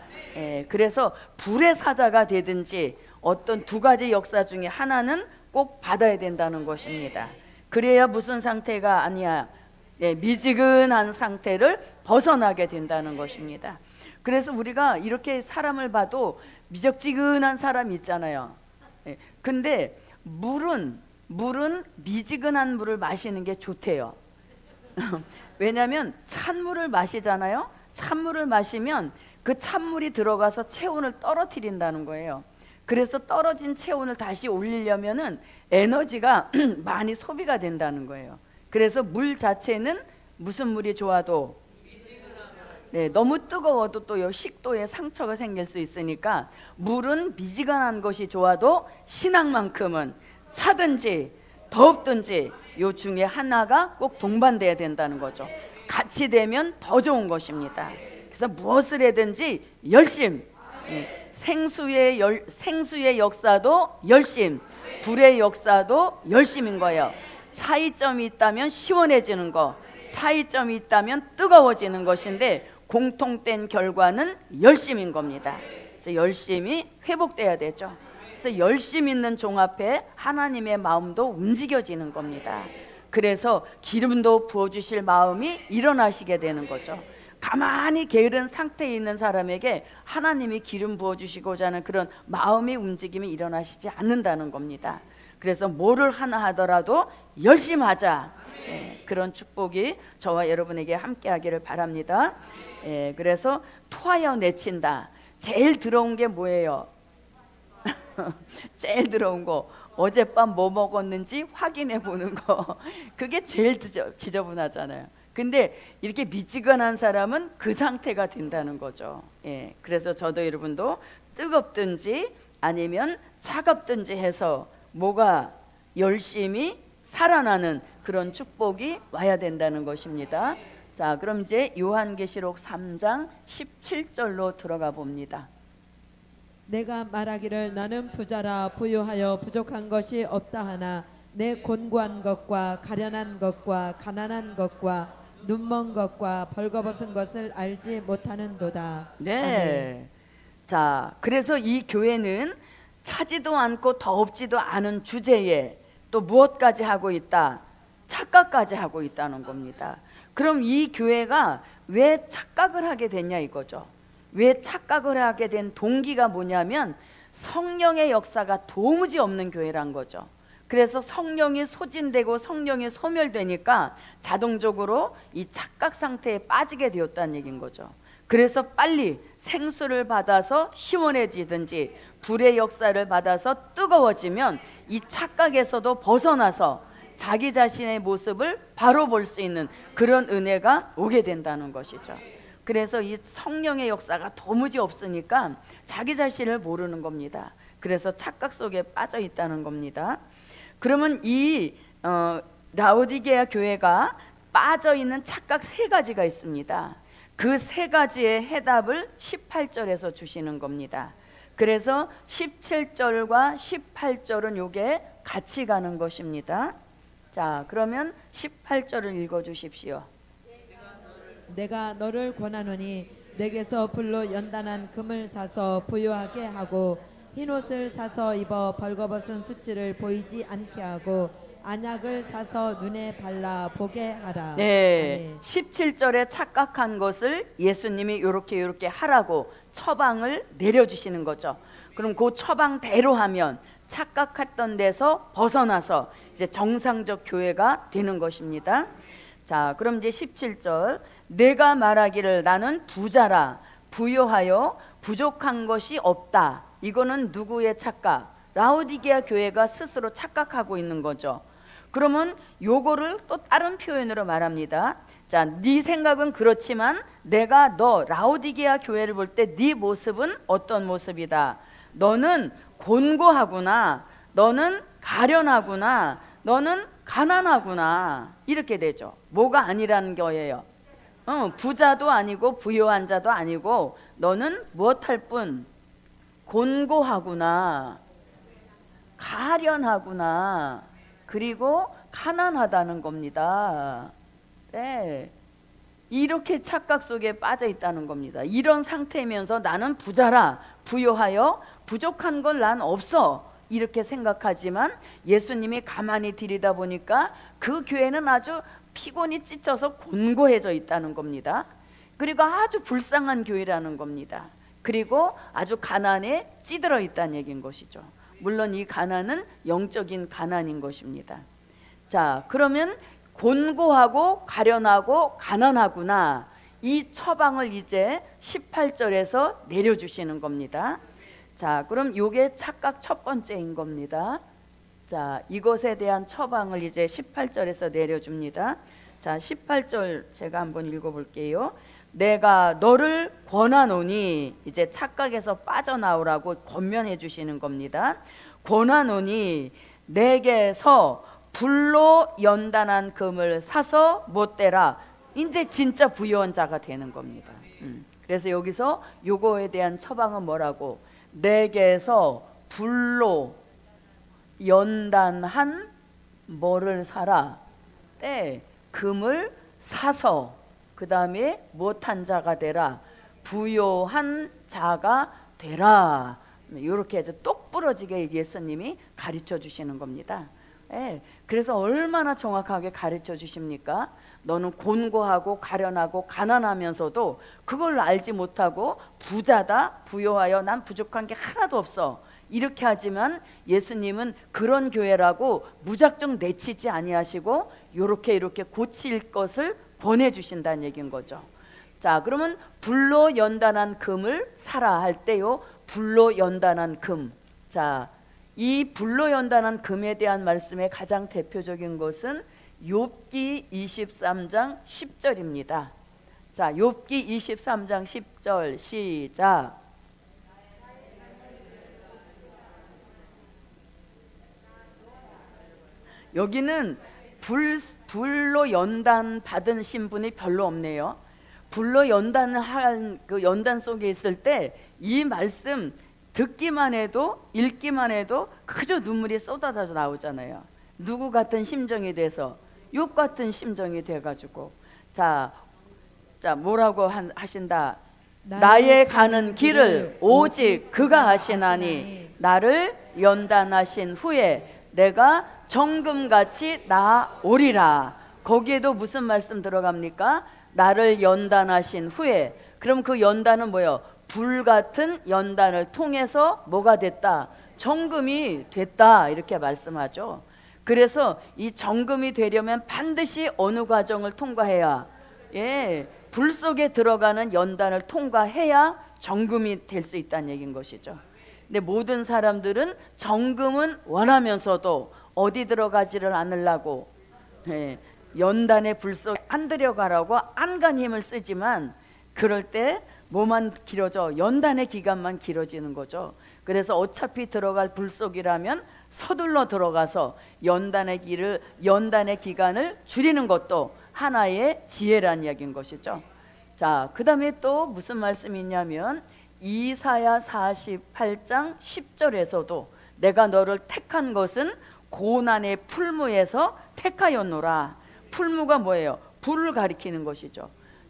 그래서 불의 사자가 되든지 어떤 두 가지 역사 중에 하나는 꼭 받아야 된다는 것입니다. 그래야 무슨 상태가 아니야, 미지근한 상태를 벗어나게 된다는 것입니다. 그래서 우리가 이렇게 사람을 봐도 미적지근한 사람이 있잖아요. 근데 물은 미지근한 물을 마시는 게 좋대요. 왜냐하면 찬물을 마시잖아요. 찬물을 마시면 그 찬물이 들어가서 체온을 떨어뜨린다는 거예요. 그래서 떨어진 체온을 다시 올리려면은 에너지가 많이 소비가 된다는 거예요. 그래서 물 자체는 무슨 물이 좋아도, 너무 뜨거워도 또 식도에 상처가 생길 수 있으니까 물은 미지근한 것이 좋아도 신앙만큼은 차든지 덥든지 요 중에 하나가 꼭 동반돼야 된다는 거죠. 같이 되면 더 좋은 것입니다. 그래서 무엇을 해든지 열심, 생수의 역사도 열심, 불의 역사도 열심인 거예요. 차이점이 있다면 시원해지는 거, 차이점이 있다면 뜨거워지는 것인데 공통된 결과는 열심인 겁니다. 그래서 열심이 회복돼야 되죠. 그래서 열심 있는 종 앞에 하나님의 마음도 움직여지는 겁니다. 그래서 기름도 부어주실 마음이 일어나시게 되는 거죠. 가만히 게으른 상태에 있는 사람에게 하나님이 기름 부어주시고자 하는 그런 마음의 움직임이 일어나시지 않는다는 겁니다. 그래서 뭐를 하나 하더라도 열심히 하자, 그런 축복이 저와 여러분에게 함께 하기를 바랍니다. 그래서 토하여 내친다. 제일 들어온 게 뭐예요? 제일 들어온 거, 어젯밤 뭐 먹었는지 확인해 보는 거. 그게 제일 지저분하잖아요. 근데 이렇게 미지근한 사람은 그 상태가 된다는 거죠. 그래서 저도 여러분도 뜨겁든지 아니면 차갑든지 해서 뭐가 열심히 살아나는 그런 축복이 와야 된다는 것입니다. 자, 그럼 이제 요한계시록 3장 17절로 들어가 봅니다. 내가 말하기를 나는 부자라 부유하여 부족한 것이 없다 하나 내 곤고한 것과 가련한 것과 가난한 것과 눈먼 것과 벌거벗은 것을 알지 못하는도다. 네. 아멘. 자, 그래서 이 교회는 차지도 않고 더없지도 않은 주제에 또 무엇까지 하고 있다? 착각까지 하고 있다는 겁니다. 그럼 이 교회가 왜 착각을 하게 됐냐 이거죠. 왜 착각을 하게 된 동기가 뭐냐면 성령의 역사가 도무지 없는 교회란 거죠. 그래서 성령이 소진되고 성령이 소멸되니까 자동적으로 이 착각 상태에 빠지게 되었다는 얘기인 거죠. 그래서 빨리 생수를 받아서 시원해지든지 불의 역사를 받아서 뜨거워지면 이 착각에서도 벗어나서 자기 자신의 모습을 바로 볼 수 있는 그런 은혜가 오게 된다는 것이죠. 그래서 이 성령의 역사가 도무지 없으니까 자기 자신을 모르는 겁니다. 그래서 착각 속에 빠져 있다는 겁니다. 그러면 이 라오디게아 교회가 빠져 있는 착각 세 가지가 있습니다. 그 세 가지의 해답을 18절에서 주시는 겁니다. 그래서 17절과 18절은 요게 같이 가는 것입니다. 자, 그러면 18절을 읽어 주십시오. 내가 너를 권하노니 내게서 불로 연단한 금을 사서 부유하게 하고 흰옷을 사서 입어 벌거벗은 수치를 보이지 않게 하고 안약을 사서 눈에 발라 보게 하라. 네, 아멘. 17절에 착각한 것을 예수님이 이렇게 하라고 처방을 내려주시는 거죠. 그럼 그 처방대로 하면 착각했던 데서 벗어나서 이제 정상적 교회가 되는 것입니다. 자, 그럼 이제 17절, 내가 말하기를 나는 부자라 부유하여 부족한 것이 없다. 이거는 누구의 착각? 라오디게아 교회가 스스로 착각하고 있는 거죠. 그러면 요거를 또 다른 표현으로 말합니다. 자, 네 생각은 그렇지만 내가 너 라오디게아 교회를 볼 때 네 모습은 어떤 모습이다. 너는 곤고하구나. 너는 가련하구나. 너는 가난하구나. 이렇게 되죠. 뭐가 아니라는 거예요? 부자도 아니고 부요한 자도 아니고 너는 무엇할 뿐 곤고하구나, 가련하구나, 그리고 가난하다는 겁니다. 네. 이렇게 착각 속에 빠져 있다는 겁니다. 이런 상태면서 나는 부자라, 부요하여 부족한 건 난 없어, 이렇게 생각하지만 예수님이 가만히 들이다 보니까 그 교회는 아주 피곤이 찢어서 곤고해져 있다는 겁니다. 그리고 아주 불쌍한 교회라는 겁니다. 그리고 아주 가난에 찌들어 있다는 얘기인 것이죠. 물론 이 가난은 영적인 가난인 것입니다. 자, 그러면 곤고하고 가련하고 가난하구나, 이 처방을 이제 18절에서 내려주시는 겁니다. 자, 그럼 이게 착각 첫 번째인 겁니다. 자, 이것에 대한 처방을 이제 18절에서 내려줍니다. 자, 18절 제가 한번 읽어볼게요. 내가 너를 권하노니, 이제 착각에서 빠져나오라고 권면해 주시는 겁니다. 권하노니 내게서 불로 연단한 금을 사서 못 대라. 이제 진짜 부유한 자가 되는 겁니다. 그래서 여기서 요거에 대한 처방은 뭐라고? 내게서 불로 연단한 뭐를 사라? 때 금을 사서 그 다음에 못한 자가 되라, 부요한 자가 되라. 이렇게 해서 똑부러지게 예수님이 가르쳐 주시는 겁니다. 예, 그래서 얼마나 정확하게 가르쳐 주십니까? 너는 곤고하고 가련하고 가난하면서도 그걸 알지 못하고 부자다, 부요하여 난 부족한 게 하나도 없어, 이렇게 하지만 예수님은 그런 교회라고 무작정 내치지 아니하시고 이렇게 고칠 것을 보내주신다는 얘기인 거죠. 자, 그러면 불로 연단한 금을 사라 할 때요, 불로 연단한 금. 자, 이 불로 연단한 금에 대한 말씀의 가장 대표적인 것은 욥기 23장 10절입니다. 자, 욥기 23장 10절 시작. 여기는 불로 연단 받은 신분이 별로 없네요. 불로 연단한 그 연단 속에 있을 때 이 말씀 듣기만 해도, 읽기만 해도 그저 눈물이 쏟아져 나오잖아요. 누구 같은 심정이 돼서, 욥 같은 심정이 돼가지고, 자 뭐라고 하신다? 나의 가는 길을 오직 그가 하시나니 나를 연단하신 후에 내가 정금같이 나오리라. 거기에도 무슨 말씀 들어갑니까? 나를 연단하신 후에. 그럼 그 연단은 뭐예요? 불같은 연단을 통해서 뭐가 됐다? 정금이 됐다, 이렇게 말씀하죠. 그래서 이 정금이 되려면 반드시 어느 과정을 통과해야, 불 속에 들어가는 연단을 통과해야 정금이 될 수 있다는 얘기인 것이죠. 근데 모든 사람들은 정금은 원하면서도 어디 들어가지를 않으려고, 연단의 불 속에 안 들어가라고 안간 힘을 쓰지만 그럴 때 뭐만 길어져? 연단의 기간만 길어지는 거죠. 그래서 어차피 들어갈 불 속이라면 서둘러 들어가서 연단의 기간을 줄이는 것도 하나의 지혜란 이야기인 것이죠. 자, 그 다음에 또 무슨 말씀이 있냐면 이사야 48장 10절에서도 내가 너를 택한 것은 고난의 풀무에서 택하였노라. 풀무가 뭐예요? 불을 가리키는 것이죠.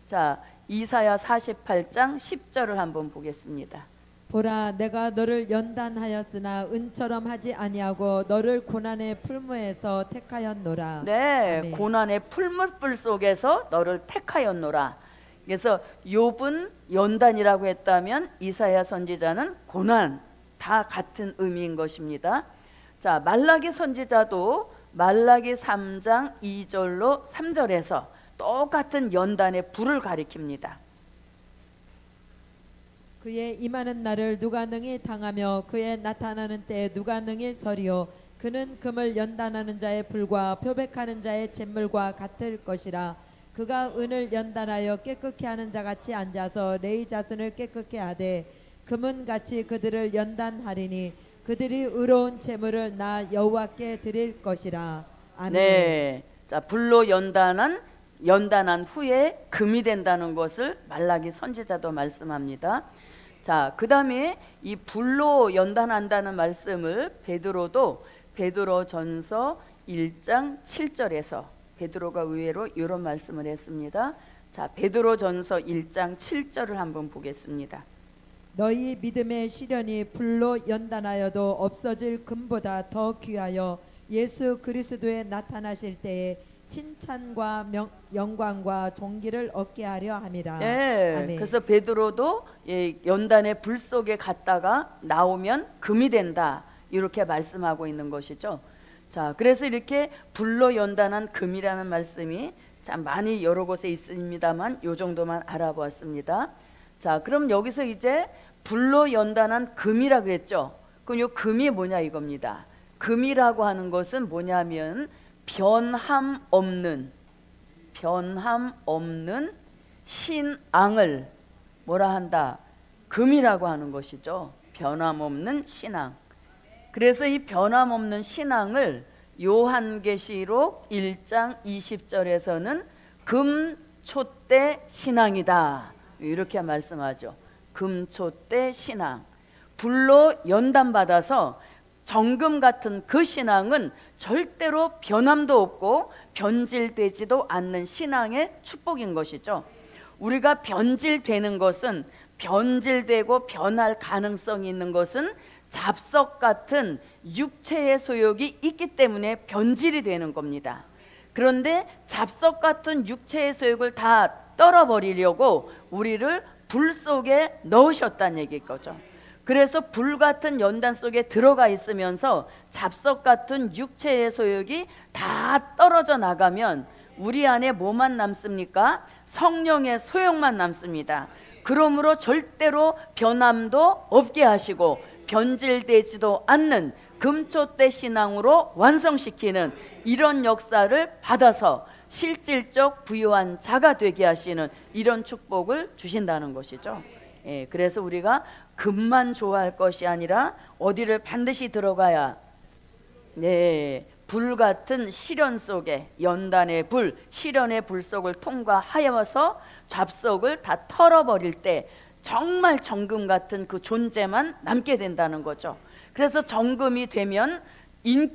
자, 이사야 48장 10절을 한번 보겠습니다. 보라, 내가 너를 연단하였으나 은처럼 하지 아니하고 너를 고난의 풀무에서 택하였노라. 네, 아멘. 고난의 풀무불 속에서 너를 택하였노라. 그래서 욥은 연단이라고 했다면 이사야 선지자는 고난, 다 같은 의미인 것입니다. 자, 말라기 선지자도 말라기 3장 2절로 3절에서 똑같은 연단의 불을 가리킵니다. 그의 임하는 날을 누가 능히 당하며 그의 나타나는 때에 누가 능히 서리요. 그는 금을 연단하는 자의 불과 표백하는 자의 잿물과 같을 것이라. 그가 은을 연단하여 깨끗게 하는 자같이 앉아서 레위 자손을 깨끗게 하되 금은같이 그들을 연단하리니 그들이 의로운 제물을 나 여호와께 드릴 것이라. 아멘. 네, 자, 불로 연단한 연단한 후에 금이 된다는 것을 말라기 선지자도 말씀합니다. 자, 그 다음에 이 불로 연단한다는 말씀을 베드로전서 1장 7절에서 베드로가 의외로 이런 말씀을 했습니다. 자, 베드로전서 1장 7절을 한번 보겠습니다. 너희 믿음의 시련이 불로 연단하여도 없어질 금보다 더 귀하여 예수 그리스도에 나타나실 때에 칭찬과 영광과 존귀를 얻게 하려 함이라. 네, 아멘. 그래서 베드로도 연단의 불 속에 갔다가 나오면 금이 된다 이렇게 말씀하고 있는 것이죠. 자, 그래서 이렇게 불로 연단한 금이라는 말씀이 참 많이 여러 곳에 있습니다만 요 정도만 알아보았습니다. 자, 그럼 여기서 이제 불로 연단한 금이라 그랬죠. 그럼 요 금이 뭐냐 이겁니다. 금이라고 하는 것은 뭐냐면 변함 없는 신앙을 뭐라 한다? 금이라고 하는 것이죠. 변함없는 신앙. 그래서 이 변함없는 신앙을 요한계시록 1장 20절에서는 금촛대 신앙이다 이렇게 말씀하죠. 금촛대 신앙. 불로 연단받아서 정금 같은 그 신앙은 절대로 변함도 없고 변질되지도 않는 신앙의 축복인 것이죠. 우리가 변질되는 것은, 변질되고 변할 가능성이 있는 것은 잡석 같은 육체의 소욕이 있기 때문에 변질이 되는 겁니다. 그런데 잡석 같은 육체의 소욕을 다 떨어버리려고 우리를 불 속에 넣으셨다는 얘기인 거죠. 그래서 불 같은 연단 속에 들어가 있으면서 잡석 같은 육체의 소욕이 다 떨어져 나가면 우리 안에 뭐만 남습니까? 성령의 소욕만 남습니다. 그러므로 절대로 변함도 없게 하시고 변질되지도 않는 금촛대 신앙으로 완성시키는 이런 역사를 받아서 실질적 부유한 자가 되게 하시는 이런 축복을 주신다는 것이죠. 그래서 우리가 금만 좋아할 것이 아니라 어디를 반드시 들어가야 불 같은 시련 속에, 연단의 불, 시련의 불 속을 통과하여서 잡석을 다 털어버릴 때 정말 정금 같은 그 존재만 남게 된다는 거죠. 그래서 정금이 되면 이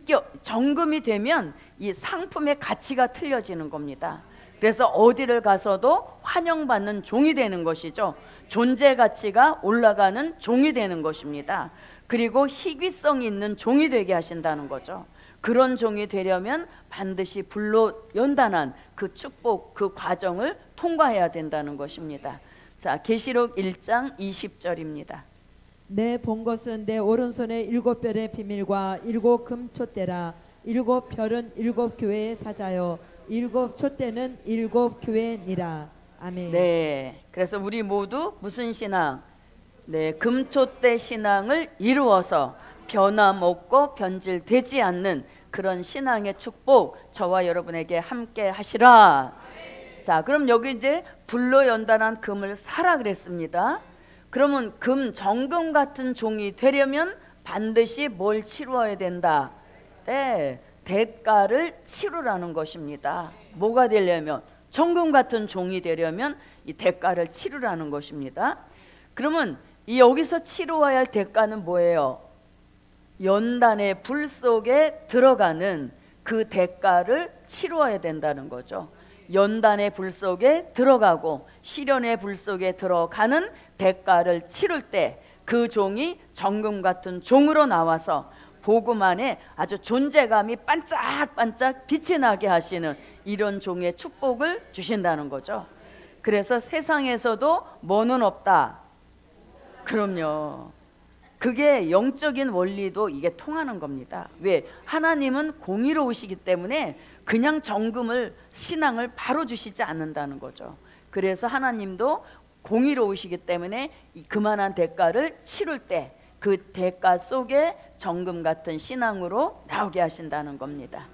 상품의 가치가 틀려지는 겁니다. 그래서 어디를 가서도 환영받는 종이 되는 것이죠. 존재 가치가 올라가는 종이 되는 것입니다. 그리고 희귀성이 있는 종이 되게 하신다는 거죠. 그런 종이 되려면 반드시 불로 연단한 그 축복, 그 과정을 통과해야 된다는 것입니다. 자, 계시록 1장 20절입니다. 내 본 것은 내 오른손에 7별의 비밀과 7 금촛대라. 7 별은 7 교회의 사자요 7 촛대는 7 교회니라. 아멘. 네, 그래서 우리 모두 무슨 신앙? 금촛대 신앙을 이루어서 변함없고 변질되지 않는 그런 신앙의 축복 저와 여러분에게 함께 하시라. 자, 그럼 여기 이제 불로 연단한 금을 사라 그랬습니다. 그러면 정금 같은 종이 되려면 반드시 뭘 치루어야 된다? 대가를 치르라는 것입니다. 뭐가 되려면, 정금 같은 종이 되려면 이 대가를 치르라는 것입니다. 그러면 이 여기서 치루어야 할 대가는 뭐예요? 연단의 불 속에 들어가는 그 대가를 치루어야 된다는 거죠. 연단의 불 속에 들어가고 시련의 불 속에 들어가는 대가를 치를 때 그 종이 정금 같은 종으로 나와서 복음 안에 아주 존재감이 반짝반짝 빛이 나게 하시는 이런 종의 축복을 주신다는 거죠. 그래서 세상에서도 뭐는 없다. 그럼요. 그게 영적인 원리도 이게 통하는 겁니다. 왜? 하나님은 공의로우시기 때문에 그냥 정금을, 신앙을 바로 주시지 않는다는 거죠. 그래서 하나님도 공의로우시기 때문에 그만한 대가를 치를 때 그 대가 속에 정금 같은 신앙으로 나오게 하신다는 겁니다.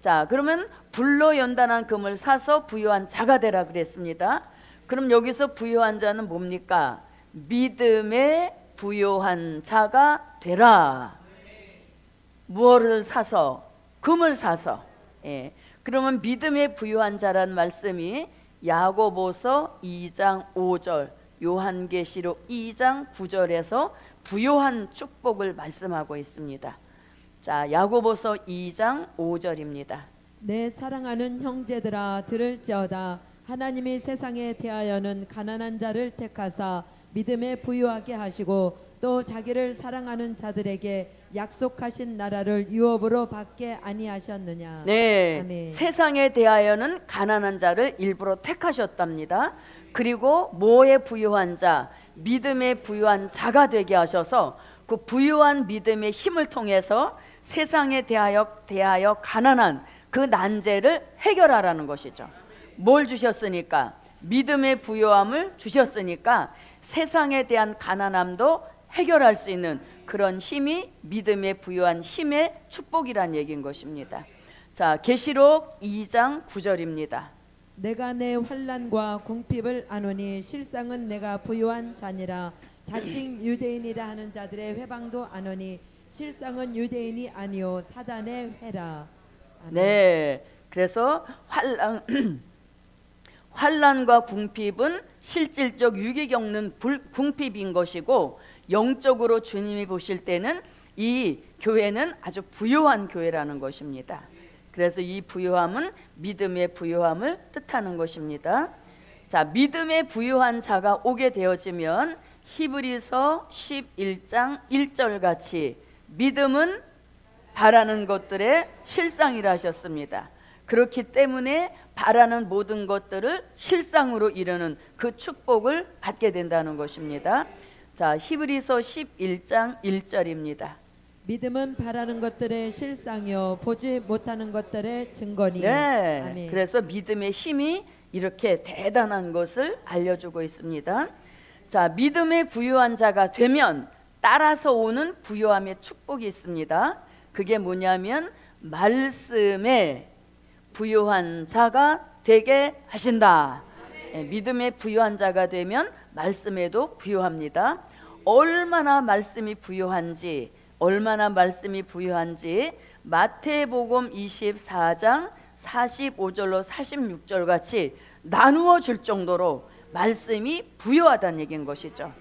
자, 그러면 불로 연단한 금을 사서 부유한 자가 되라 그랬습니다. 그럼 여기서 부유한 자는 뭡니까? 믿음의 부유한 자가 되라. 무엇을 사서? 금을 사서. 그러면 믿음에 부유한 자란 말씀이 야고보서 2장 5절, 요한계시록 2장 9절에서 부요한 축복을 말씀하고 있습니다. 자, 야고보서 2장 5절입니다. 내 사랑하는 형제들아 들을지어다. 하나님이 세상에 대하여는 가난한 자를 택하사 믿음에 부유하게 하시고 또 자기를 사랑하는 자들에게 약속하신 나라를 유업으로 받게 아니하셨느냐. 네, 아멘. 세상에 대하여는 가난한 자를 일부러 택하셨답니다. 그리고 뭐에 부유한 자, 믿음에 부유한 자가 되게 하셔서 그 부유한 믿음의 힘을 통해서 세상에 대하여 가난한 그 난제를 해결하라는 것이죠. 뭘 주셨으니까? 믿음의 부유함을 주셨으니까 세상에 대한 가난함도 해결할 수 있는 그런 힘이 믿음의 부유한 힘의 축복이란 얘기인 것입니다. 자, 계시록 2장 9절입니다. 내가 내 환난과 궁핍을 아노니 실상은 내가 부유한 자니라. 자칭 유대인이라 하는 자들의 회방도 아노니 실상은 유대인이 아니요 사단의 회라. 아멘. 네, 그래서 환난과 궁핍은 실질적 육이 겪는 궁핍인 것이고, 영적으로 주님이 보실 때는 이 교회는 아주 부유한 교회라는 것입니다. 그래서 이 부유함은 믿음의 부유함을 뜻하는 것입니다. 자, 믿음의 부유한 자가 오게 되어지면 히브리서 11장 1절 같이 믿음은 바라는 것들의 실상이라 하셨습니다. 그렇기 때문에 바라는 모든 것들을 실상으로 이루는 그 축복을 받게 된다는 것입니다. 자, 히브리서 11장 1절입니다. 믿음은 바라는 것들의 실상이요 보지 못하는 것들의 증거니. 네, 아멘. 그래서 믿음의 힘이 이렇게 대단한 것을 알려주고 있습니다. 자, 믿음의 부유한 자가 되면 따라서 오는 부유함의 축복이 있습니다. 그게 뭐냐면 말씀에 부유한 자가 되게 하신다. 네, 믿음의 부유한 자가 되면 말씀에도 부유합니다. 얼마나 말씀이 부유한지 마태복음 24장 45절로 46절 같이 나누어 줄 정도로 말씀이 부유하다는 얘기인 것이죠.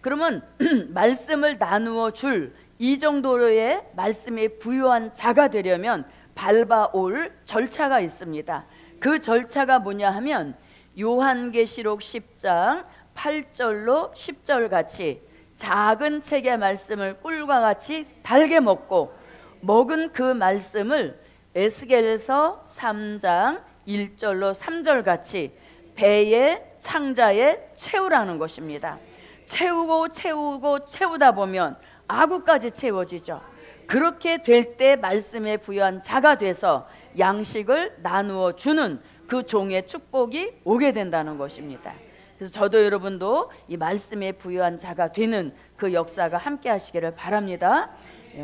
그러면 말씀을 나누어 줄 이 정도의 말씀에 부유한 자가 되려면 밟아올 절차가 있습니다. 그 절차가 뭐냐 하면 요한계시록 10장 8절로 10절 같이 작은 책의 말씀을 꿀과 같이 달게 먹고, 먹은 그 말씀을 에스겔서 3장 1절로 3절 같이 배에 창자에 채우라는 것입니다. 채우다 보면 아구까지 채워지죠. 그렇게 될 때 말씀에 부유한 자가 돼서 양식을 나누어 주는 그 종의 축복이 오게 된다는 것입니다. 그래서 저도 여러분도 이 말씀에 부유한 자가 되는 그 역사가 함께 하시기를 바랍니다.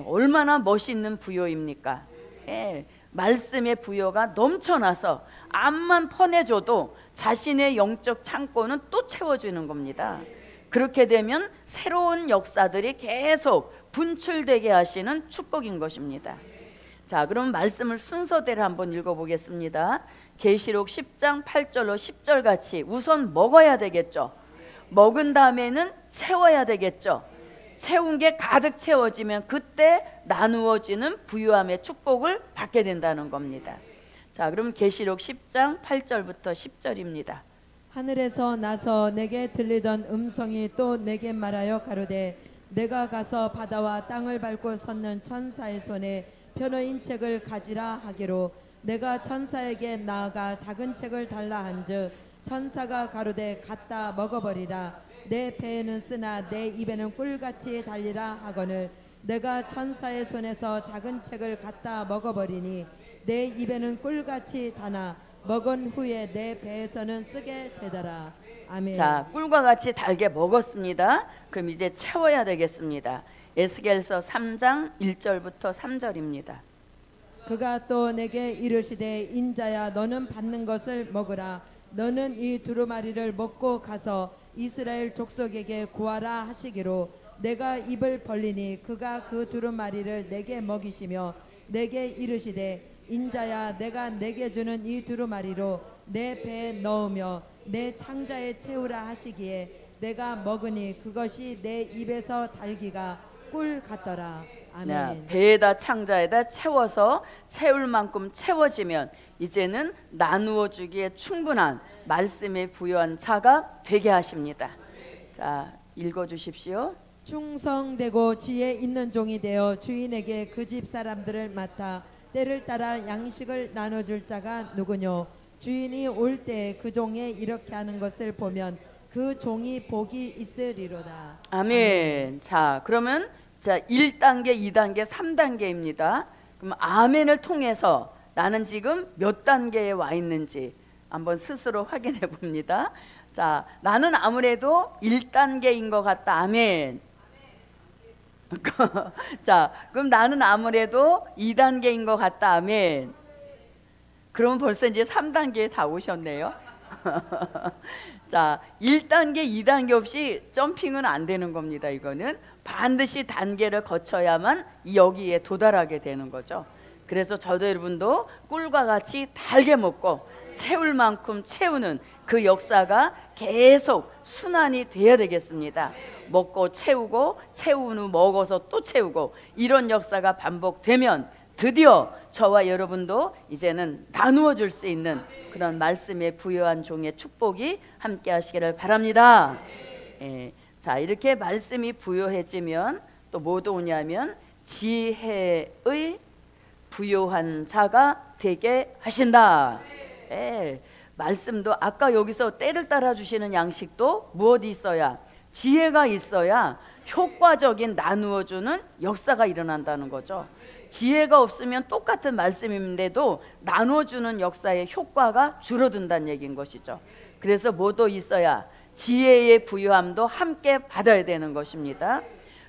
얼마나 멋있는 부요입니까? 말씀의 부요가 넘쳐나서 암만 퍼내줘도 자신의 영적 창고는 또 채워지는 겁니다. 그렇게 되면 새로운 역사들이 계속 분출되게 하시는 축복인 것입니다. 자, 그럼 말씀을 순서대로 한번 읽어보겠습니다. 계시록 10장 8절로 10절 같이 우선 먹어야 되겠죠. 먹은 다음에는 채워야 되겠죠. 채운 게 가득 채워지면 그때 나누어지는 부유함의 축복을 받게 된다는 겁니다. 자, 그럼 계시록 10장 8절부터 10절입니다. 하늘에서 나서 내게 들리던 음성이 또 내게 말하여 가로되 내가 가서 바다와 땅을 밟고 섰는 천사의 손에 편어인 책을 가지라 하기로 내가 천사에게 나아가 작은 책을 달라 한즉 천사가 가로되 갖다 먹어버리라. 내 배에는 쓰나 내 입에는 꿀같이 달리라 하거늘 내가 천사의 손에서 작은 책을 갖다 먹어버리니 내 입에는 꿀같이 다나 먹은 후에 내 배에서는 쓰게 되더라. 아멘. 자, 꿀과 같이 달게 먹었습니다. 그럼 이제 채워야 되겠습니다. 에스겔서 3장 1절부터 3절입니다. 그가 또 내게 이르시되 인자야 너는 받는 것을 먹으라. 너는 이 두루마리를 먹고 가서 이스라엘 족속에게 구하라 하시기로 내가 입을 벌리니 그가 그 두루마리를 내게 먹이시며 내게 이르시되 인자야 내가 내게 주는 이 두루마리로 내 배에 넣으며 내 창자에 채우라 하시기에 내가 먹으니 그것이 내 입에서 달기가 꿀 같더라. 아멘. 배에다 창자에다 채워서 채울 만큼 채워지면 이제는 나누어 주기에 충분한 말씀에 부여한 자가 되게 하십니다. 자, 읽어 주십시오. 충성되고 지혜 있는 종이 되어 주인에게 그 집 사람들을 맡아 때를 따라 양식을 나눠줄 자가 누구뇨? 주인이 올 때 그 종에 이렇게 하는 것을 보면 그 종이 복이 있으리로다. 아멘. 자, 그러면 자 1단계, 2단계, 3단계입니다. 그럼 아멘을 통해서 나는 지금 몇 단계에 와 있는지 한번 스스로 확인해 봅니다. 자, 나는 아무래도 1단계인 것 같다. 아멘. 자, 그럼 나는 아무래도 2단계인 것 같다. 아멘. 그럼 벌써 이제 3단계에 다 오셨네요. 자, 1단계, 2단계 없이 점핑은 안 되는 겁니다. 이거는 반드시 단계를 거쳐야만 여기에 도달하게 되는 거죠. 그래서 저도 여러분도 꿀과 같이 달게 먹고 채울 만큼 채우는 그 역사가 계속 순환이 되어야 되겠습니다. 먹고 채우고 채운 후 먹어서 또 채우고 이런 역사가 반복되면 드디어 저와 여러분도 이제는 나누어 줄 수 있는 그런 말씀에 부여한 종의 축복이 함께 하시기를 바랍니다. 자, 이렇게 말씀이 부여해지면 또 뭐도 오냐면 지혜의 부요한 자가 되게 하신다. 말씀도 아까 여기서 때를 따라 주시는 양식도 무엇이 있어야? 지혜가 있어야 효과적인 나누어 주는 역사가 일어난다는 거죠. 지혜가 없으면 똑같은 말씀인데도 나눠주는 역사의 효과가 줄어든다는 얘기인 것이죠. 그래서 뭐도 있어야? 지혜의 부요함도 함께 받아야 되는 것입니다.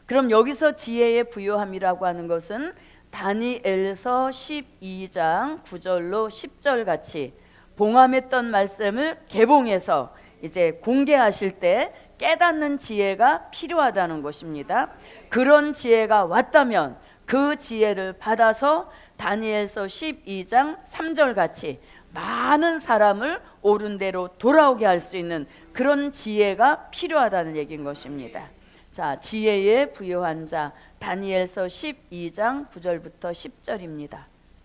그럼 여기서 지혜의 부요함이라고 하는 것은 다니엘서 12장 9절로 10절 같이 봉함했던 말씀을 개봉해서 이제 공개하실 때 깨닫는 지혜가 필요하다는 것입니다. 그런 지혜가 왔다면 그 지혜를 받아서 다니엘서 12장 3절 같이 많은 사람을 옳은 대로 돌아오게 할 수 있는 그런 지혜가 필요하다는 얘기인 것입니다. 자, 지혜의 부요한 자 다니엘서 12장 9절부터 10절입니다.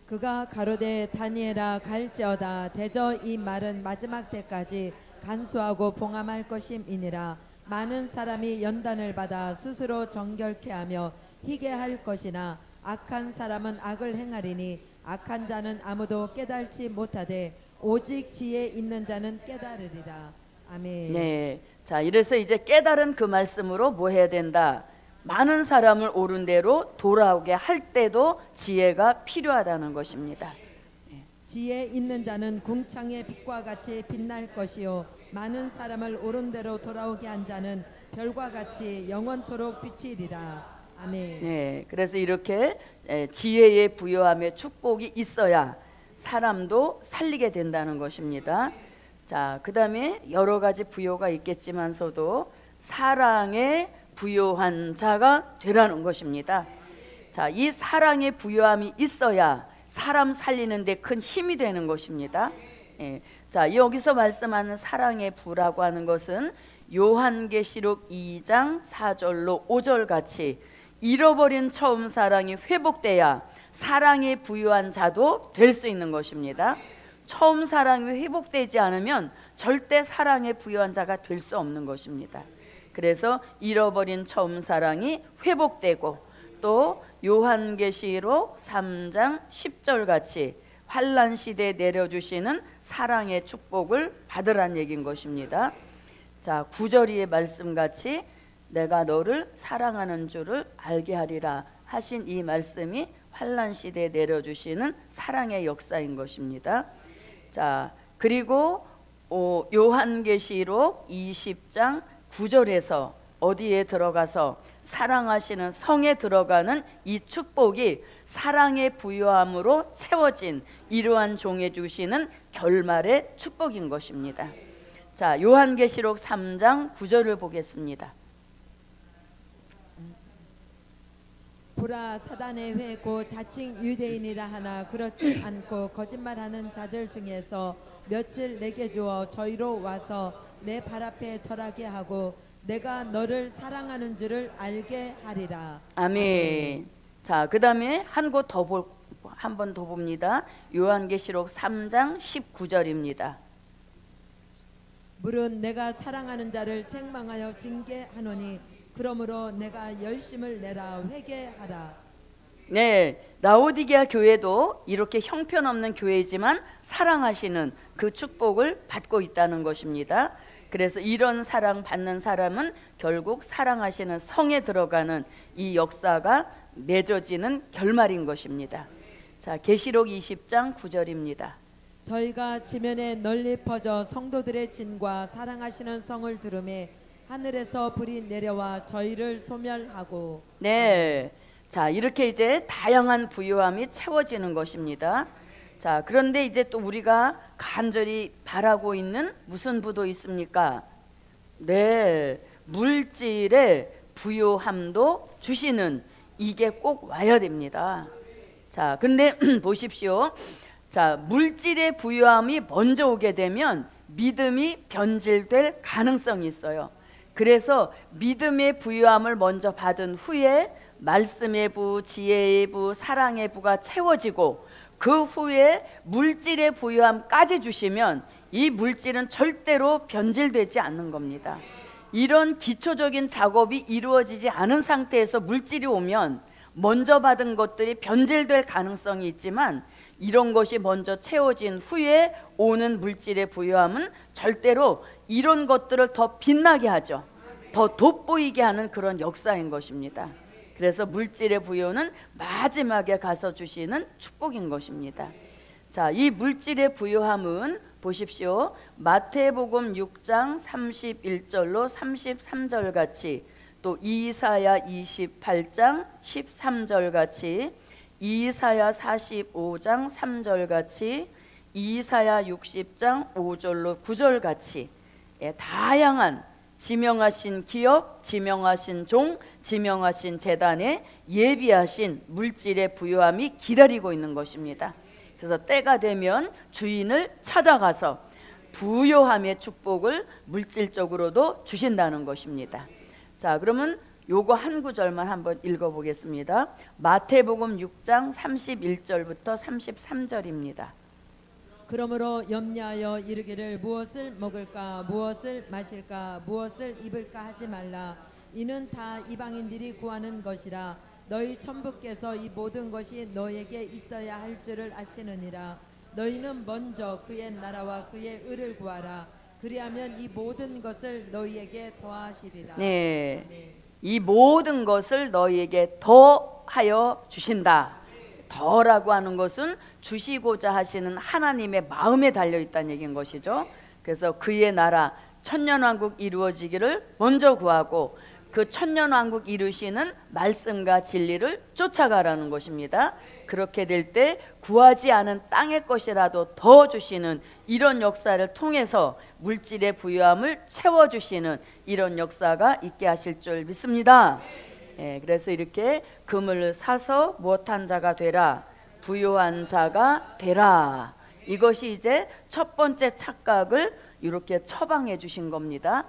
그가 가로되 다니엘아 갈지어다 대저 이 말은 마지막 때까지 간수하고 봉함할 것임이니라. 많은 사람이 연단을 받아 스스로 정결케 하며 희게 할 것이나 악한 사람은 악을 행하리니 악한 자는 아무도 깨달지 못하되 오직 지혜 있는 자는 깨달으리라. 아멘. 네, 자 이래서 이제 깨달은 그 말씀으로 뭐 해야 된다? 많은 사람을 옳은 대로 돌아오게 할 때도 지혜가 필요하다는 것입니다. 지혜 있는 자는 궁창의 빛과 같이 빛날 것이요 많은 사람을 옳은 대로 돌아오게 한 자는 별과 같이 영원토록 비치리라. 아멘. 네, 그래서 이렇게 지혜의 부요함의 축복이 있어야 사람도 살리게 된다는 것입니다. 자, 그 다음에 여러 가지 부요가 있겠지만서도 사랑의 부요한 자가 되라는 것입니다. 자, 이 사랑의 부요함이 있어야 사람 살리는 데 큰 힘이 되는 것입니다. 자, 여기서 말씀하는 사랑의 부라고 하는 것은 요한계시록 2장 4절로 5절 같이 잃어버린 처음 사랑이 회복돼야 사랑의 부요한 자도 될 수 있는 것입니다. 처음 사랑이 회복되지 않으면 절대 사랑의 부요한 자가 될 수 없는 것입니다. 그래서 잃어버린 처음 사랑이 회복되고 또 요한계시록 3장 10절 같이 환난 시대에 내려주시는 사랑의 축복을 받으란 얘기인 것입니다. 자, 9절의 말씀같이 내가 너를 사랑하는 줄을 알게 하리라 하신 이 말씀이 환난 시대에 내려주시는 사랑의 역사인 것입니다. 자, 그리고 요한계시록 20장 9절에서 어디에 들어가서 사랑하시는 성에 들어가는 이 축복이 사랑의 부요함으로 채워진 이러한 종에 주시는 결말의 축복인 것입니다. 자, 요한계시록 3장 9절을 보겠습니다. 보라 사단의 회고 자칭 유대인이라 하나 그렇지 않고 거짓말하는 자들 중에서 며칠 내게 주어 저희로 와서 내 발 앞에 절하게 하고 내가 너를 사랑하는 줄을 알게 하리라. 아멘. 자, 그 다음에 한 번 더 봅니다. 요한계시록 3장 19절입니다. 물은 내가 사랑하는 자를 책망하여 징계하노니 그러므로 내가 열심을 내라 회개하라. 네, 라오디게아 교회도 이렇게 형편없는 교회지만 사랑하시는 그 축복을 받고 있다는 것입니다. 그래서 이런 사랑 받는 사람은 결국 사랑하시는 성에 들어가는 이 역사가 맺어지는 결말인 것입니다. 자, 계시록 20장 9절입니다. 저희가 지면에 널리 퍼져 성도들의 진과 사랑하시는 성을 두름에 하늘에서 불이 내려와 저희를 소멸하고. 네, 자, 이렇게 이제 다양한 부요함이 채워지는 것입니다. 자, 그런데 이제 또 우리가 간절히 바라고 있는 무슨 부도 있습니까? 네, 물질의 부요함도 주시는, 이게 꼭 와야 됩니다. 자, 근데 보십시오. 자, 물질의 부요함이 먼저 오게 되면 믿음이 변질될 가능성이 있어요. 그래서 믿음의 부요함을 먼저 받은 후에 말씀의 부, 지혜의 부, 사랑의 부가 채워지고 그 후에 물질의 부요함까지 주시면 이 물질은 절대로 변질되지 않는 겁니다. 이런 기초적인 작업이 이루어지지 않은 상태에서 물질이 오면 먼저 받은 것들이 변질될 가능성이 있지만 이런 것이 먼저 채워진 후에 오는 물질의 부요함은 절대로 이런 것들을 더 빛나게 하죠. 더 돋보이게 하는 그런 역사인 것입니다. 그래서 물질의 부요는 마지막에 가서 주시는 축복인 것입니다. 자, 이 물질의 부요함은 보십시오. 마태복음 6장 31절로 33절 같이, 또 이사야 28장 13절 같이, 이사야 45장 3절 같이, 이사야 60장 5절로 9절 같이, 다양한 지명하신 기업, 지명하신 종, 지명하신 재단에 예비하신 물질의 부요함이 기다리고 있는 것입니다. 그래서 때가 되면 주인을 찾아가서 부요함의 축복을 물질적으로도 주신다는 것입니다. 자, 그러면 요거 한 구절만 한번 읽어보겠습니다. 마태복음 6장 31절부터 33절입니다. 그러므로 염려하여 이르기를 무엇을 먹을까 무엇을 마실까 무엇을 입을까 하지 말라. 이는 다 이방인들이 구하는 것이라. 너희 천부께서 이 모든 것이 너에게 있어야 할 줄을 아시느니라. 너희는 먼저 그의 나라와 그의 의를 구하라. 그리하면 이 모든 것을 너희에게 더하시리라. 네, 네. 이 모든 것을 너희에게 더하여 주신다. 더라고 하는 것은 주시고자 하시는 하나님의 마음에 달려있다는 얘기인 것이죠. 그래서 그의 나라 천년왕국 이루어지기를 먼저 구하고 그 천년왕국 이루시는 말씀과 진리를 쫓아가라는 것입니다. 그렇게 될 때 구하지 않은 땅의 것이라도 더 주시는 이런 역사를 통해서 물질의 부요함을 채워주시는 이런 역사가 있게 하실 줄 믿습니다. 그래서 이렇게 금을 사서 무엇한 자가 되라, 부요한 자가 되라. 이것이 이제 첫 번째 착각을 이렇게 처방해 주신 겁니다.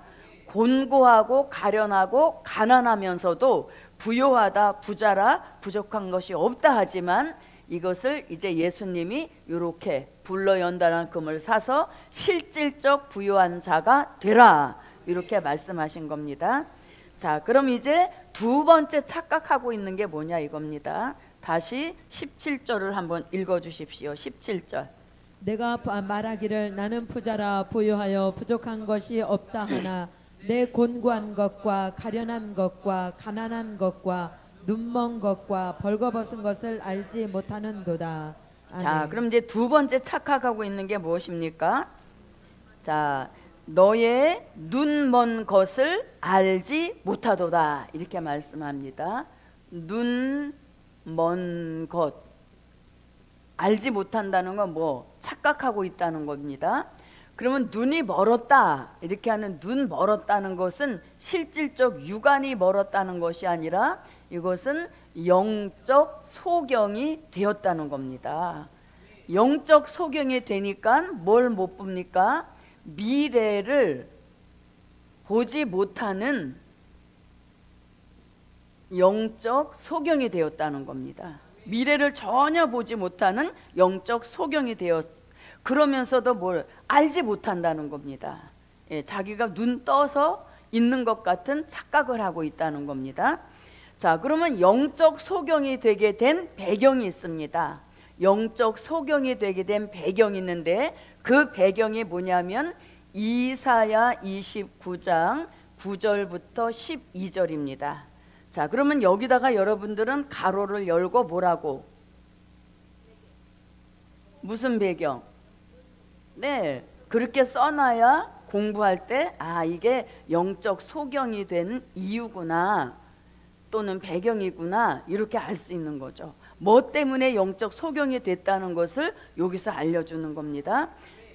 곤고하고 가련하고 가난하면서도 부요하다, 부자라, 부족한 것이 없다 하지만 이것을 이제 예수님이 이렇게 불러 연단한 금을 사서 실질적 부요한 자가 되라, 이렇게 말씀하신 겁니다. 자, 그럼 이제 두 번째 착각하고 있는 게 뭐냐 이겁니다. 다시 17절을 한번 읽어 주십시오. 17절. 내가 말하기를 나는 부자라 부요하여 부족한 것이 없다 하나 내 곤고한 것과 가련한 것과 가난한 것과 눈먼 것과 벌거벗은 것을 알지 못하는도다. 아멘. 자, 그럼 이제 두 번째 착각하고 있는 게 무엇입니까? 자, 너의 눈먼 것을 알지 못하도다, 이렇게 말씀합니다. 눈먼 것, 알지 못한다는 건 뭐 착각하고 있다는 겁니다. 그러면 눈이 멀었다, 이렇게 하는 눈 멀었다는 것은 실질적 육안이 멀었다는 것이 아니라 이것은 영적 소경이 되었다는 겁니다. 영적 소경이 되니까 뭘 못 봅니까? 미래를 보지 못하는 영적 소경이 되었다는 겁니다. 미래를 전혀 보지 못하는 영적 소경이 되었, 그러면서도 뭘 알지 못한다는 겁니다. 예, 자기가 눈 떠서 있는 것 같은 착각을 하고 있다는 겁니다. 자, 그러면 영적 소경이 되게 된 배경이 있습니다. 영적 소경이 되게 된 배경이 있는데 그 배경이 뭐냐면 이사야 29장 9절부터 12절입니다. 자, 그러면 여기다가 여러분들은 가로를 열고 뭐라고? 무슨 배경? 네, 그렇게 써놔야 공부할 때 아, 이게 영적 소경이 된 이유구나 또는 배경이구나 이렇게 알 수 있는 거죠. 뭐 때문에 영적 소경이 됐다는 것을 여기서 알려주는 겁니다.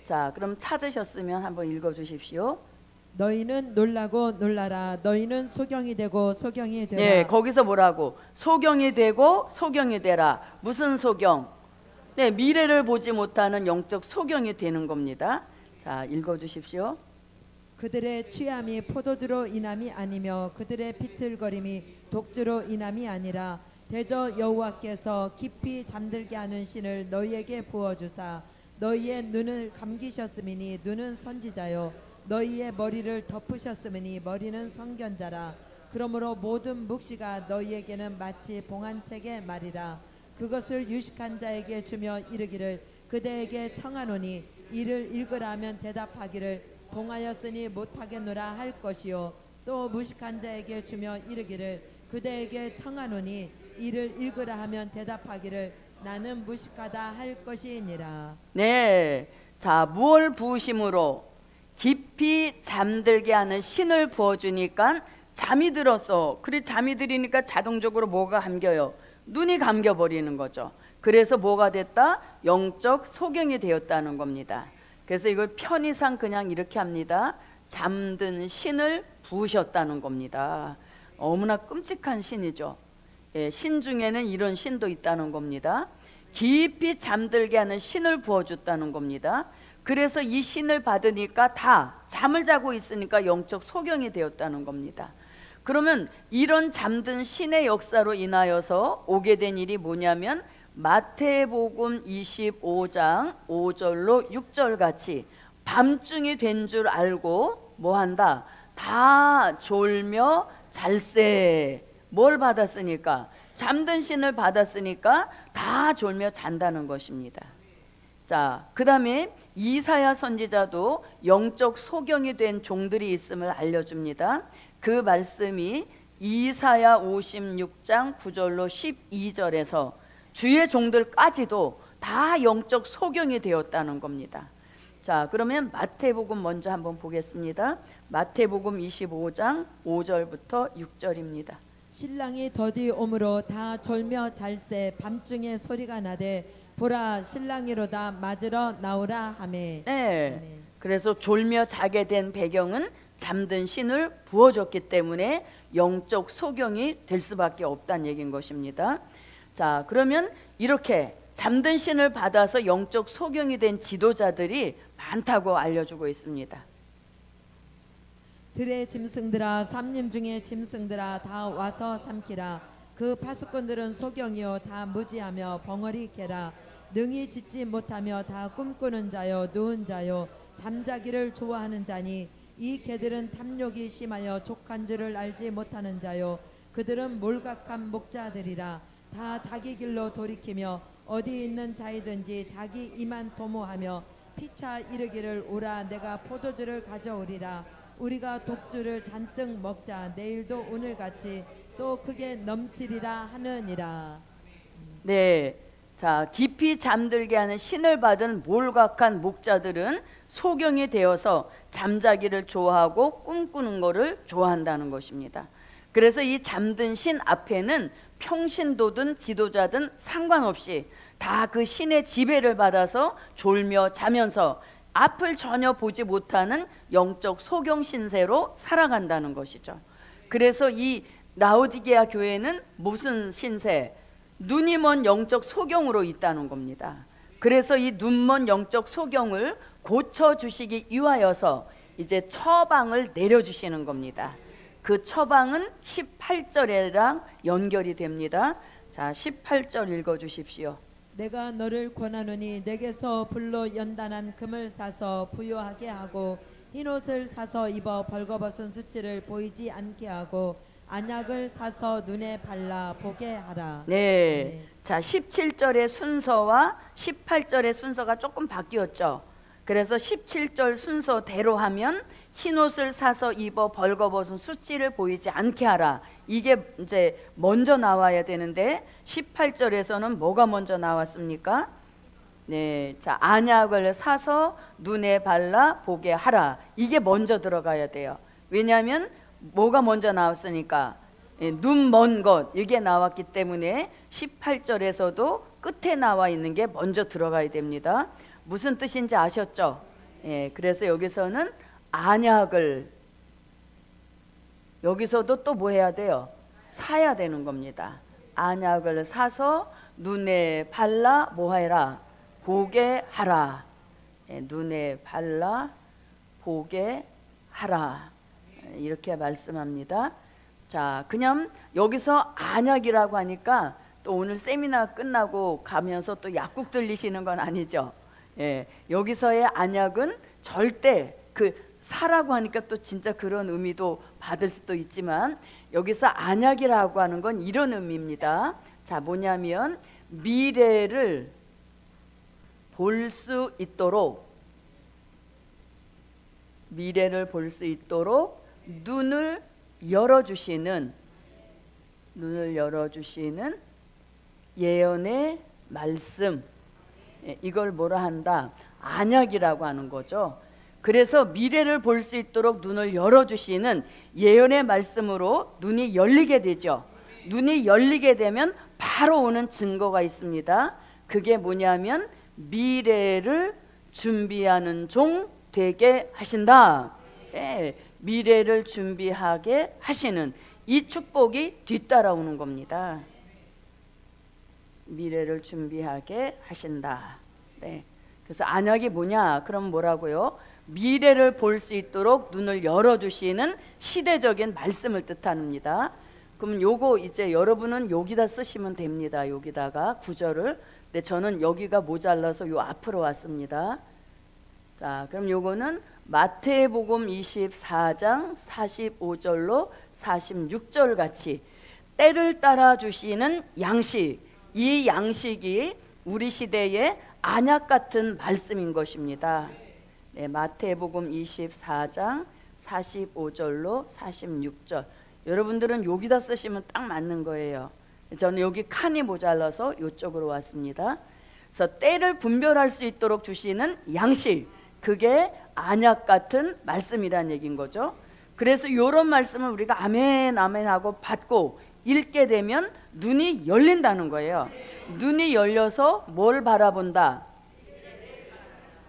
자, 그럼 찾으셨으면 한번 읽어주십시오. 너희는 놀라고 놀라라. 너희는 소경이 되고 소경이 되라. 네, 거기서 뭐라고? 소경이 되고 소경이 되라. 무슨 소경? 네, 미래를 보지 못하는 영적 소경이 되는 겁니다. 자, 읽어주십시오. 그들의 취함이 포도주로 인함이 아니며 그들의 비틀거림이 독주로 인함이 아니라 대저 여호와께서 깊이 잠들게 하는 신을 너희에게 부어주사 너희의 눈을 감기셨으니 눈은 선지자요 너희의 머리를 덮으셨으니 머리는 선견자라. 그러므로 모든 묵시가 너희에게는 마치 봉한책의 말이라. 그것을 유식한 자에게 주며 이르기를 그대에게 청하노니 이를 읽으라 하면 대답하기를 봉하였으니 못하겠노라 할 것이요 또 무식한 자에게 주며 이르기를 그대에게 청하노니 이를 읽으라 하면 대답하기를 나는 무식하다 할 것이니라. 네, 자, 무얼 부으심으로 깊이 잠들게 하는 신을 부어주니까 잠이 들었어. 그래, 잠이 들으니까 자동적으로 뭐가 감겨요? 눈이 감겨버리는 거죠. 그래서 뭐가 됐다? 영적 소경이 되었다는 겁니다. 그래서 이걸 편의상 그냥 이렇게 합니다. 잠든 신을 부으셨다는 겁니다. 너무나 끔찍한 신이죠. 예, 신 중에는 이런 신도 있다는 겁니다. 깊이 잠들게 하는 신을 부어줬다는 겁니다. 그래서 이 신을 받으니까 다 잠을 자고 있으니까 영적 소경이 되었다는 겁니다. 그러면 이런 잠든 신의 역사로 인하여서 오게 된 일이 뭐냐면 마태복음 25장 5절로 6절 같이 밤중이 된 줄 알고 뭐 한다? 다 졸며 잘세. 뭘 받았으니까? 잠든 신을 받았으니까 다 졸며 잔다는 것입니다. 자, 그 다음에 이사야 선지자도 영적 소경이 된 종들이 있음을 알려줍니다. 그 말씀이 이사야 56장 9절로 12절에서 주의 종들까지도 다 영적 소경이 되었다는 겁니다. 자, 그러면 마태복음 먼저 한번 보겠습니다. 마태복음 25장 5절부터 6절입니다. 신랑이 더디 오므로 다 졸며 잘세 밤중에 소리가 나되 보라 신랑이로다 맞으러 나오라 하매. 네, 그래서 졸며 자게 된 배경은 잠든 신을 부어줬기 때문에 영적 소경이 될 수밖에 없다는 얘기인 것입니다. 자, 그러면 이렇게 잠든 신을 받아서 영적 소경이 된 지도자들이 많다고 알려주고 있습니다. 들의 짐승들아 삼림 중에 짐승들아 다 와서 삼키라. 그 파수꾼들은 소경이요 다 무지하며 벙어리 개라. 능히 짓지 못하며 다 꿈꾸는 자요 누운 자요 잠자기를 좋아하는 자니 이 개들은 탐욕이 심하여 족한 줄을 알지 못하는 자요 그들은 몰각한 목자들이라. 다 자기 길로 돌이키며 어디 있는 자이든지 자기 이만 도모하며 피차 이르기를 오라 내가 포도주를 가져오리라. 우리가 독주를 잔뜩 먹자 내일도 오늘같이 또 크게 넘치리라 하느니라. 네, 자, 깊이 잠들게 하는 신을 받은 몰각한 목자들은 소경이 되어서 잠자기를 좋아하고 꿈꾸는 것을 좋아한다는 것입니다. 그래서 이 잠든 신 앞에는 평신도든 지도자든 상관없이 다 그 신의 지배를 받아서 졸며 자면서 앞을 전혀 보지 못하는 영적 소경 신세로 살아간다는 것이죠. 그래서 이 라오디게아 교회는 무슨 신세? 눈이 먼 영적 소경으로 있다는 겁니다. 그래서 이 눈먼 영적 소경을 고쳐주시기 위하여서 이제 처방을 내려주시는 겁니다. 그 처방은 18절에랑 연결이 됩니다. 자, 18절 읽어주십시오. 내가 너를 권하노니 내게서 불로 연단한 금을 사서 부요하게 하고 흰옷을 사서 입어 벌거벗은 수치를 보이지 않게 하고 안약을 사서 눈에 발라 보게 하라. 네. 자, 17절의 순서와 18절의 순서가 조금 바뀌었죠. 그래서 17절 순서대로 하면 흰옷을 사서 입어 벌거벗은 수치를 보이지 않게 하라. 이게 이제 먼저 나와야 되는데 18절에서는 뭐가 먼저 나왔습니까? 네, 자, 안약을 사서 눈에 발라 보게 하라. 이게 먼저 들어가야 돼요. 왜냐하면 뭐가 먼저 나왔으니까 눈 먼 것 이게 나왔기 때문에 18절에서도 끝에 나와 있는 게 먼저 들어가야 됩니다. 무슨 뜻인지 아셨죠? 예, 그래서 여기서는 안약을 여기서도 또 뭐 해야 돼요? 사야 되는 겁니다. 안약을 사서 눈에 발라 뭐 해라? 보게 하라. 예, 눈에 발라 보게 하라. 이렇게 말씀합니다. 자, 그냥 여기서 안약이라고 하니까 또 오늘 세미나 끝나고 가면서 또 약국 들리시는 건 아니죠. 예, 여기서의 안약은 절대 그 사라고 하니까 또 진짜 그런 의미도 받을 수도 있지만 여기서 안약이라고 하는 건 이런 의미입니다. 자, 뭐냐면 미래를 볼 수 있도록 눈을 열어주시는 예언의 말씀, 이걸 뭐라 한다? 안약이라고 하는 거죠. 그래서 미래를 볼 수 있도록 눈을 열어주시는 예언의 말씀으로 눈이 열리게 되죠. 눈이 열리게 되면 바로 오는 증거가 있습니다. 그게 뭐냐면 미래를 준비하는 종 되게 하신다. 예, 미래를 준비하게 하시는 이 축복이 뒤따라오는 겁니다. 미래를 준비하게 하신다. 네. 그래서 안약이 뭐냐? 그럼 뭐라고요? 미래를 볼 수 있도록 눈을 열어주시는 시대적인 말씀을 뜻합니다. 그럼 요거 이제 여러분은 여기다 쓰시면 됩니다. 여기다가 구절을. 근데 저는 여기가 모자라서 요 앞으로 왔습니다. 자, 그럼 요거는 마태복음 24장 45절로 46절 같이 때를 따라 주시는 양식, 이 양식이 우리 시대의 안약 같은 말씀인 것입니다. 네, 마태복음 24장 45절로 46절. 여러분들은 여기다 쓰시면 딱 맞는 거예요. 저는 여기 칸이 모자라서 이쪽으로 왔습니다. 그래서 때를 분별할 수 있도록 주시는 양식, 그게 안약 같은 말씀이라는 얘기인 거죠. 그래서 이런 말씀을 우리가 아멘 아멘 하고 받고 읽게 되면 눈이 열린다는 거예요. 눈이 열려서 뭘 바라본다?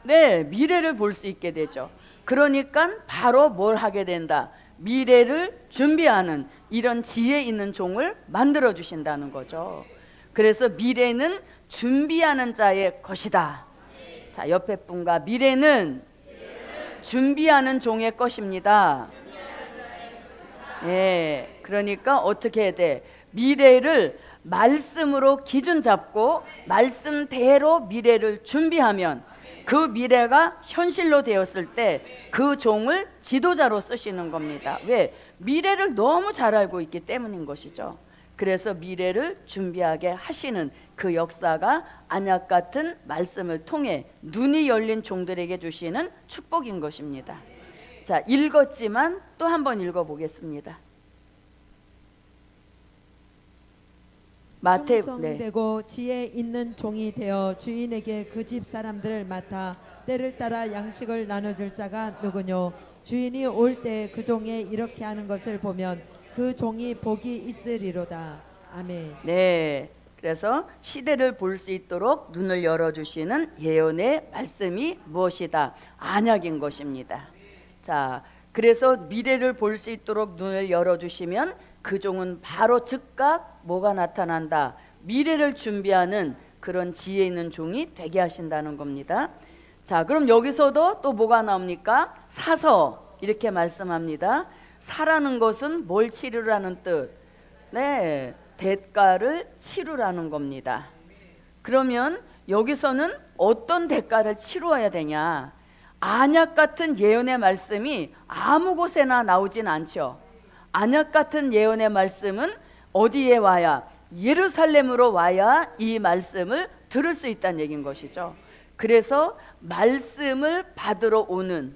네, 미래를 볼 수 있게 되죠. 그러니까 바로 뭘 하게 된다? 미래를 준비하는 이런 지혜 있는 종을 만들어 주신다는 거죠. 그래서 미래는 준비하는 자의 것이다. 자, 옆에 분과 미래는 준비하는 종의 것입니다. 예, 그러니까 어떻게 해야 돼? 미래를 말씀으로 기준 잡고 말씀대로 미래를 준비하면 그 미래가 현실로 되었을 때 그 종을 지도자로 쓰시는 겁니다. 왜? 미래를 너무 잘 알고 있기 때문인 것이죠. 그래서 미래를 준비하게 하시는 그 역사가 안약 같은 말씀을 통해 눈이 열린 종들에게 주시는 축복인 것입니다. 자, 읽었지만 또 한번 읽어보겠습니다. 충성되고 지혜 있는 종이 되어 주인에게 그 집 사람들을 맡아 때를 따라 양식을 나눠줄 자가 누구뇨? 주인이 올 때 그 종에 이렇게 하는 것을 보면 그 종이 복이 있으리로다. 아멘. 네, 그래서 시대를 볼 수 있도록 눈을 열어주시는 예언의 말씀이 무엇이다? 안약인 것입니다. 자, 그래서 미래를 볼 수 있도록 눈을 열어주시면 그 종은 바로 즉각 뭐가 나타난다? 미래를 준비하는 그런 지혜 있는 종이 되게 하신다는 겁니다. 자, 그럼 여기서도 또 뭐가 나옵니까? 사서 이렇게 말씀합니다. 사라는 것은 뭘 치르라는 뜻? 네, 대가를 치르라는 겁니다. 그러면 여기서는 어떤 대가를 치루어야 되냐? 안약 같은 예언의 말씀이 아무 곳에나 나오진 않죠. 안약 같은 예언의 말씀은 어디에 와야? 예루살렘으로 와야 이 말씀을 들을 수 있다는 얘기인 것이죠. 그래서 말씀을 받으러 오는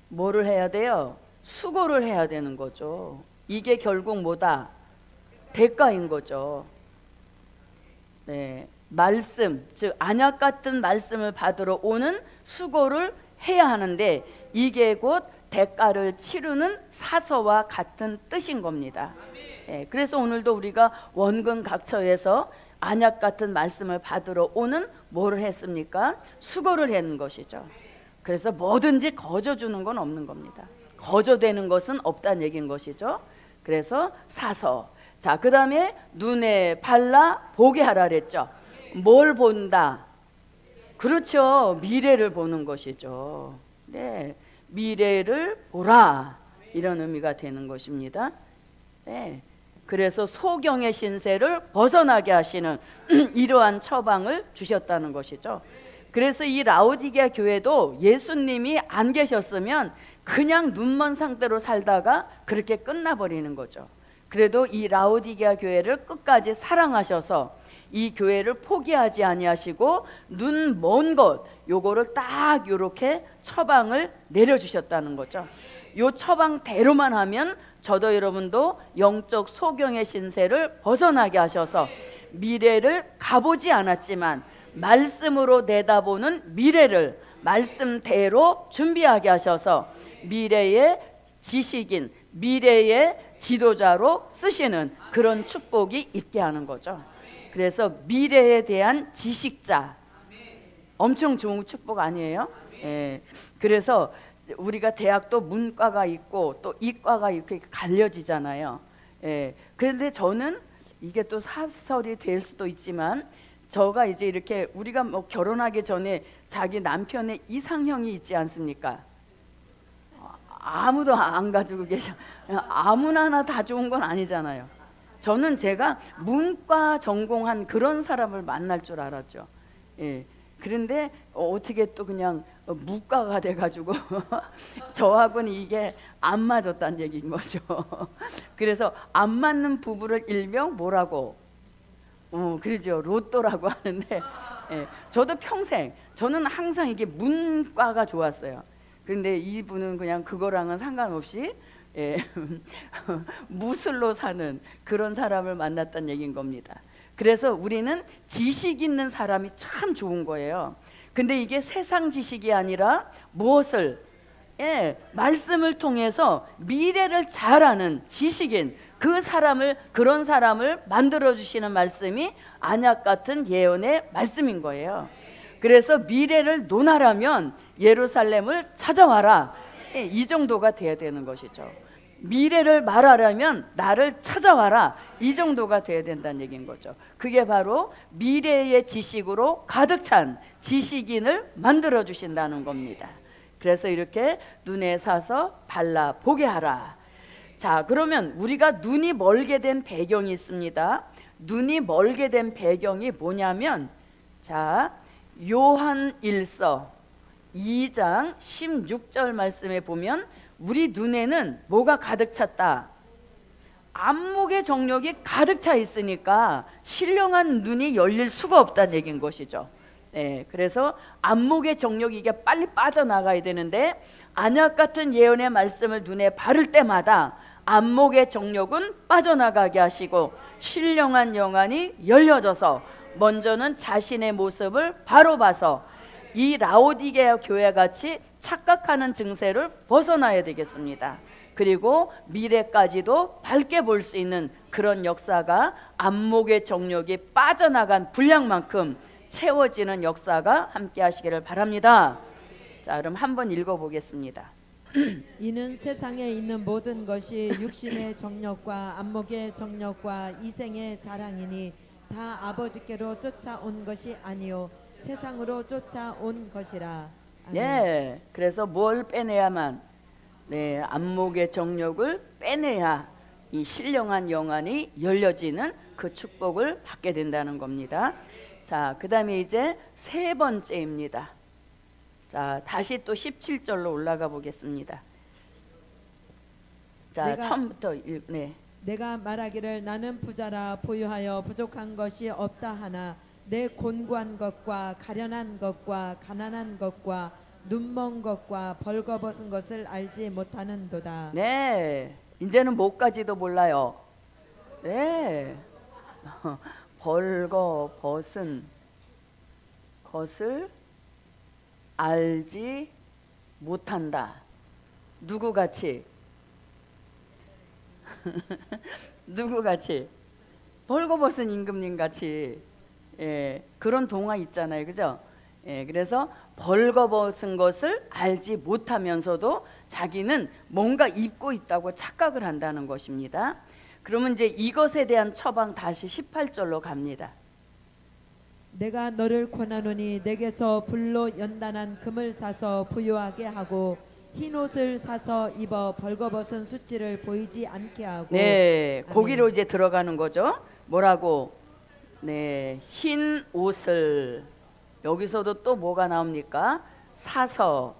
뭐를 해야 돼요? 수고를 해야 되는 거죠. 이게 결국 뭐다? 대가인 거죠. 네, 말씀, 즉 안약 같은 말씀을 받으러 오는 수고를 해야 하는데 이게 곧 대가를 치르는 사서와 같은 뜻인 겁니다. 네, 그래서 오늘도 우리가 원근 각처에서 안약 같은 말씀을 받으러 오는 뭐를 했습니까? 수고를 하는 것이죠. 그래서 뭐든지 거저주는 건 없는 겁니다. 거저되는 것은 없다는 얘기인 것이죠. 그래서 사서. 자, 그 다음에 눈에 발라 보게 하라 그랬죠. 뭘 본다? 그렇죠. 미래를 보는 것이죠. 네, 미래를 보라, 이런 의미가 되는 것입니다. 네, 그래서 소경의 신세를 벗어나게 하시는 이러한 처방을 주셨다는 것이죠. 그래서 이 라오디게아 교회도 예수님이 안 계셨으면 그냥 눈먼 상태로 살다가 그렇게 끝나버리는 거죠. 그래도 이 라오디게아 교회를 끝까지 사랑하셔서 이 교회를 포기하지 아니하시고 눈 먼 것 요거를 딱 요렇게 처방을 내려주셨다는 거죠. 요 처방대로만 하면 저도 여러분도 영적 소경의 신세를 벗어나게 하셔서 미래를 가보지 않았지만 말씀으로 내다보는 미래를 말씀대로 준비하게 하셔서 미래의 지식인, 미래의 지도자로 쓰시는 그런 축복이 있게 하는 거죠. 그래서 미래에 대한 지식자, 엄청 좋은 축복 아니에요? 예. 그래서 우리가 대학도 문과가 있고 또 이과가 이렇게 갈려지잖아요. 예. 그런데 저는 이게 또 사설이 될 수도 있지만 저가 이제 이렇게 우리가 뭐 결혼하기 전에 자기 남편의 이상형이 있지 않습니까? 아무도 안 가지고 계셔. 아무나 하나 다 좋은 건 아니잖아요. 저는 제가 문과 전공한 그런 사람을 만날 줄 알았죠. 예. 그런데 어떻게 또 그냥 무과가 돼가지고 저하고는 이게 안 맞았다는 얘기인 거죠. 그래서 안 맞는 부부를 일명 뭐라고? 그러죠. 로또라고 하는데 예. 저도 평생 저는 항상 이게 문과가 좋았어요. 그런데 이분은 그냥 그거랑은 상관없이 예, 무술로 사는 그런 사람을 만났다는 얘기인 겁니다. 그래서 우리는 지식 있는 사람이 참 좋은 거예요. 근데 이게 세상 지식이 아니라 무엇을? 예, 말씀을 통해서 미래를 잘 아는 지식인 그 사람을, 그런 사람을 만들어 주시는 말씀이 안약 같은 예언의 말씀인 거예요. 그래서 미래를 논하라면 예루살렘을 찾아와라. 예, 이 정도가 돼야 되는 것이죠. 미래를 말하려면 나를 찾아와라. 이 정도가 돼야 된다는 얘기인 거죠. 그게 바로 미래의 지식으로 가득 찬 지식인을 만들어 주신다는 겁니다. 그래서 이렇게 눈에 사서 발라 보게 하라. 자, 그러면 우리가 눈이 멀게 된 배경이 있습니다. 눈이 멀게 된 배경이 뭐냐면, 자, 요한 1서 2장 16절 말씀에 보면 우리 눈에는 뭐가 가득 찼다? 안목의 정력이 가득 차 있으니까 신령한 눈이 열릴 수가 없다는 얘기인 것이죠. 네, 그래서 안목의 정력이 이게 빨리 빠져나가야 되는데 안약 같은 예언의 말씀을 눈에 바를 때마다 안목의 정력은 빠져나가게 하시고 신령한 영안이 열려져서 먼저는 자신의 모습을 바로 봐서 이 라오디게아 교회 같이 착각하는 증세를 벗어나야 되겠습니다. 그리고 미래까지도 밝게 볼 수 있는 그런 역사가 안목의 정력이 빠져나간 분량만큼 채워지는 역사가 함께 하시기를 바랍니다. 자, 그럼 한번 읽어보겠습니다. 이는 세상에 있는 모든 것이 육신의 정욕과 안목의 정욕과 이생의 자랑이니 다 아버지께로 쫓아온 것이 아니요 세상으로 쫓아온 것이라. 아멘. 예, 그래서 뭘 빼내야만, 네, 안목의 정욕을 빼내야 이 신령한 영안이 열려지는 그 축복을 받게 된다는 겁니다. 자, 그 다음에 이제 세 번째입니다. 자, 다시 또 17절로 올라가 보겠습니다. 자, 처음부터 네. 내가 말하기를 나는 부자라 보유하여 부족한 것이 없다 하나 내 곤고한 것과 가련한 것과 가난한 것과 눈먼 것과 벌거벗은 것을 알지 못하는도다. 네, 이제는 뭐까지도 몰라요. 네, 벌거벗은 것을 알지 못한다. 누구같이? 누구같이? 벌거벗은 임금님 같이. 예, 그런 동화 있잖아요, 그죠? 예, 그래서 벌거벗은 것을 알지 못하면서도 자기는 뭔가 입고 있다고 착각을 한다는 것입니다. 그러면 이제 이것에 대한 처방 다시 18절로 갑니다. 내가 너를 권하노니 내게서 불로 연단한 금을 사서 부요하게 하고 흰 옷을 사서 입어 벌거벗은 수치를 보이지 않게 하고. 네, 거기로 이제 들어가는 거죠. 뭐라고? 네, 흰 옷을, 여기서도 또 뭐가 나옵니까? 사서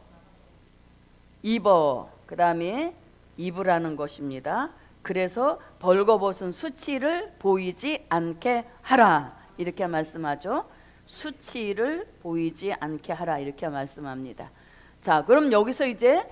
입어, 그 다음에 입으라는 것입니다. 그래서 벌거벗은 수치를 보이지 않게 하라, 이렇게 말씀하죠. 수치를 보이지 않게 하라, 이렇게 말씀합니다. 자, 그럼 여기서 이제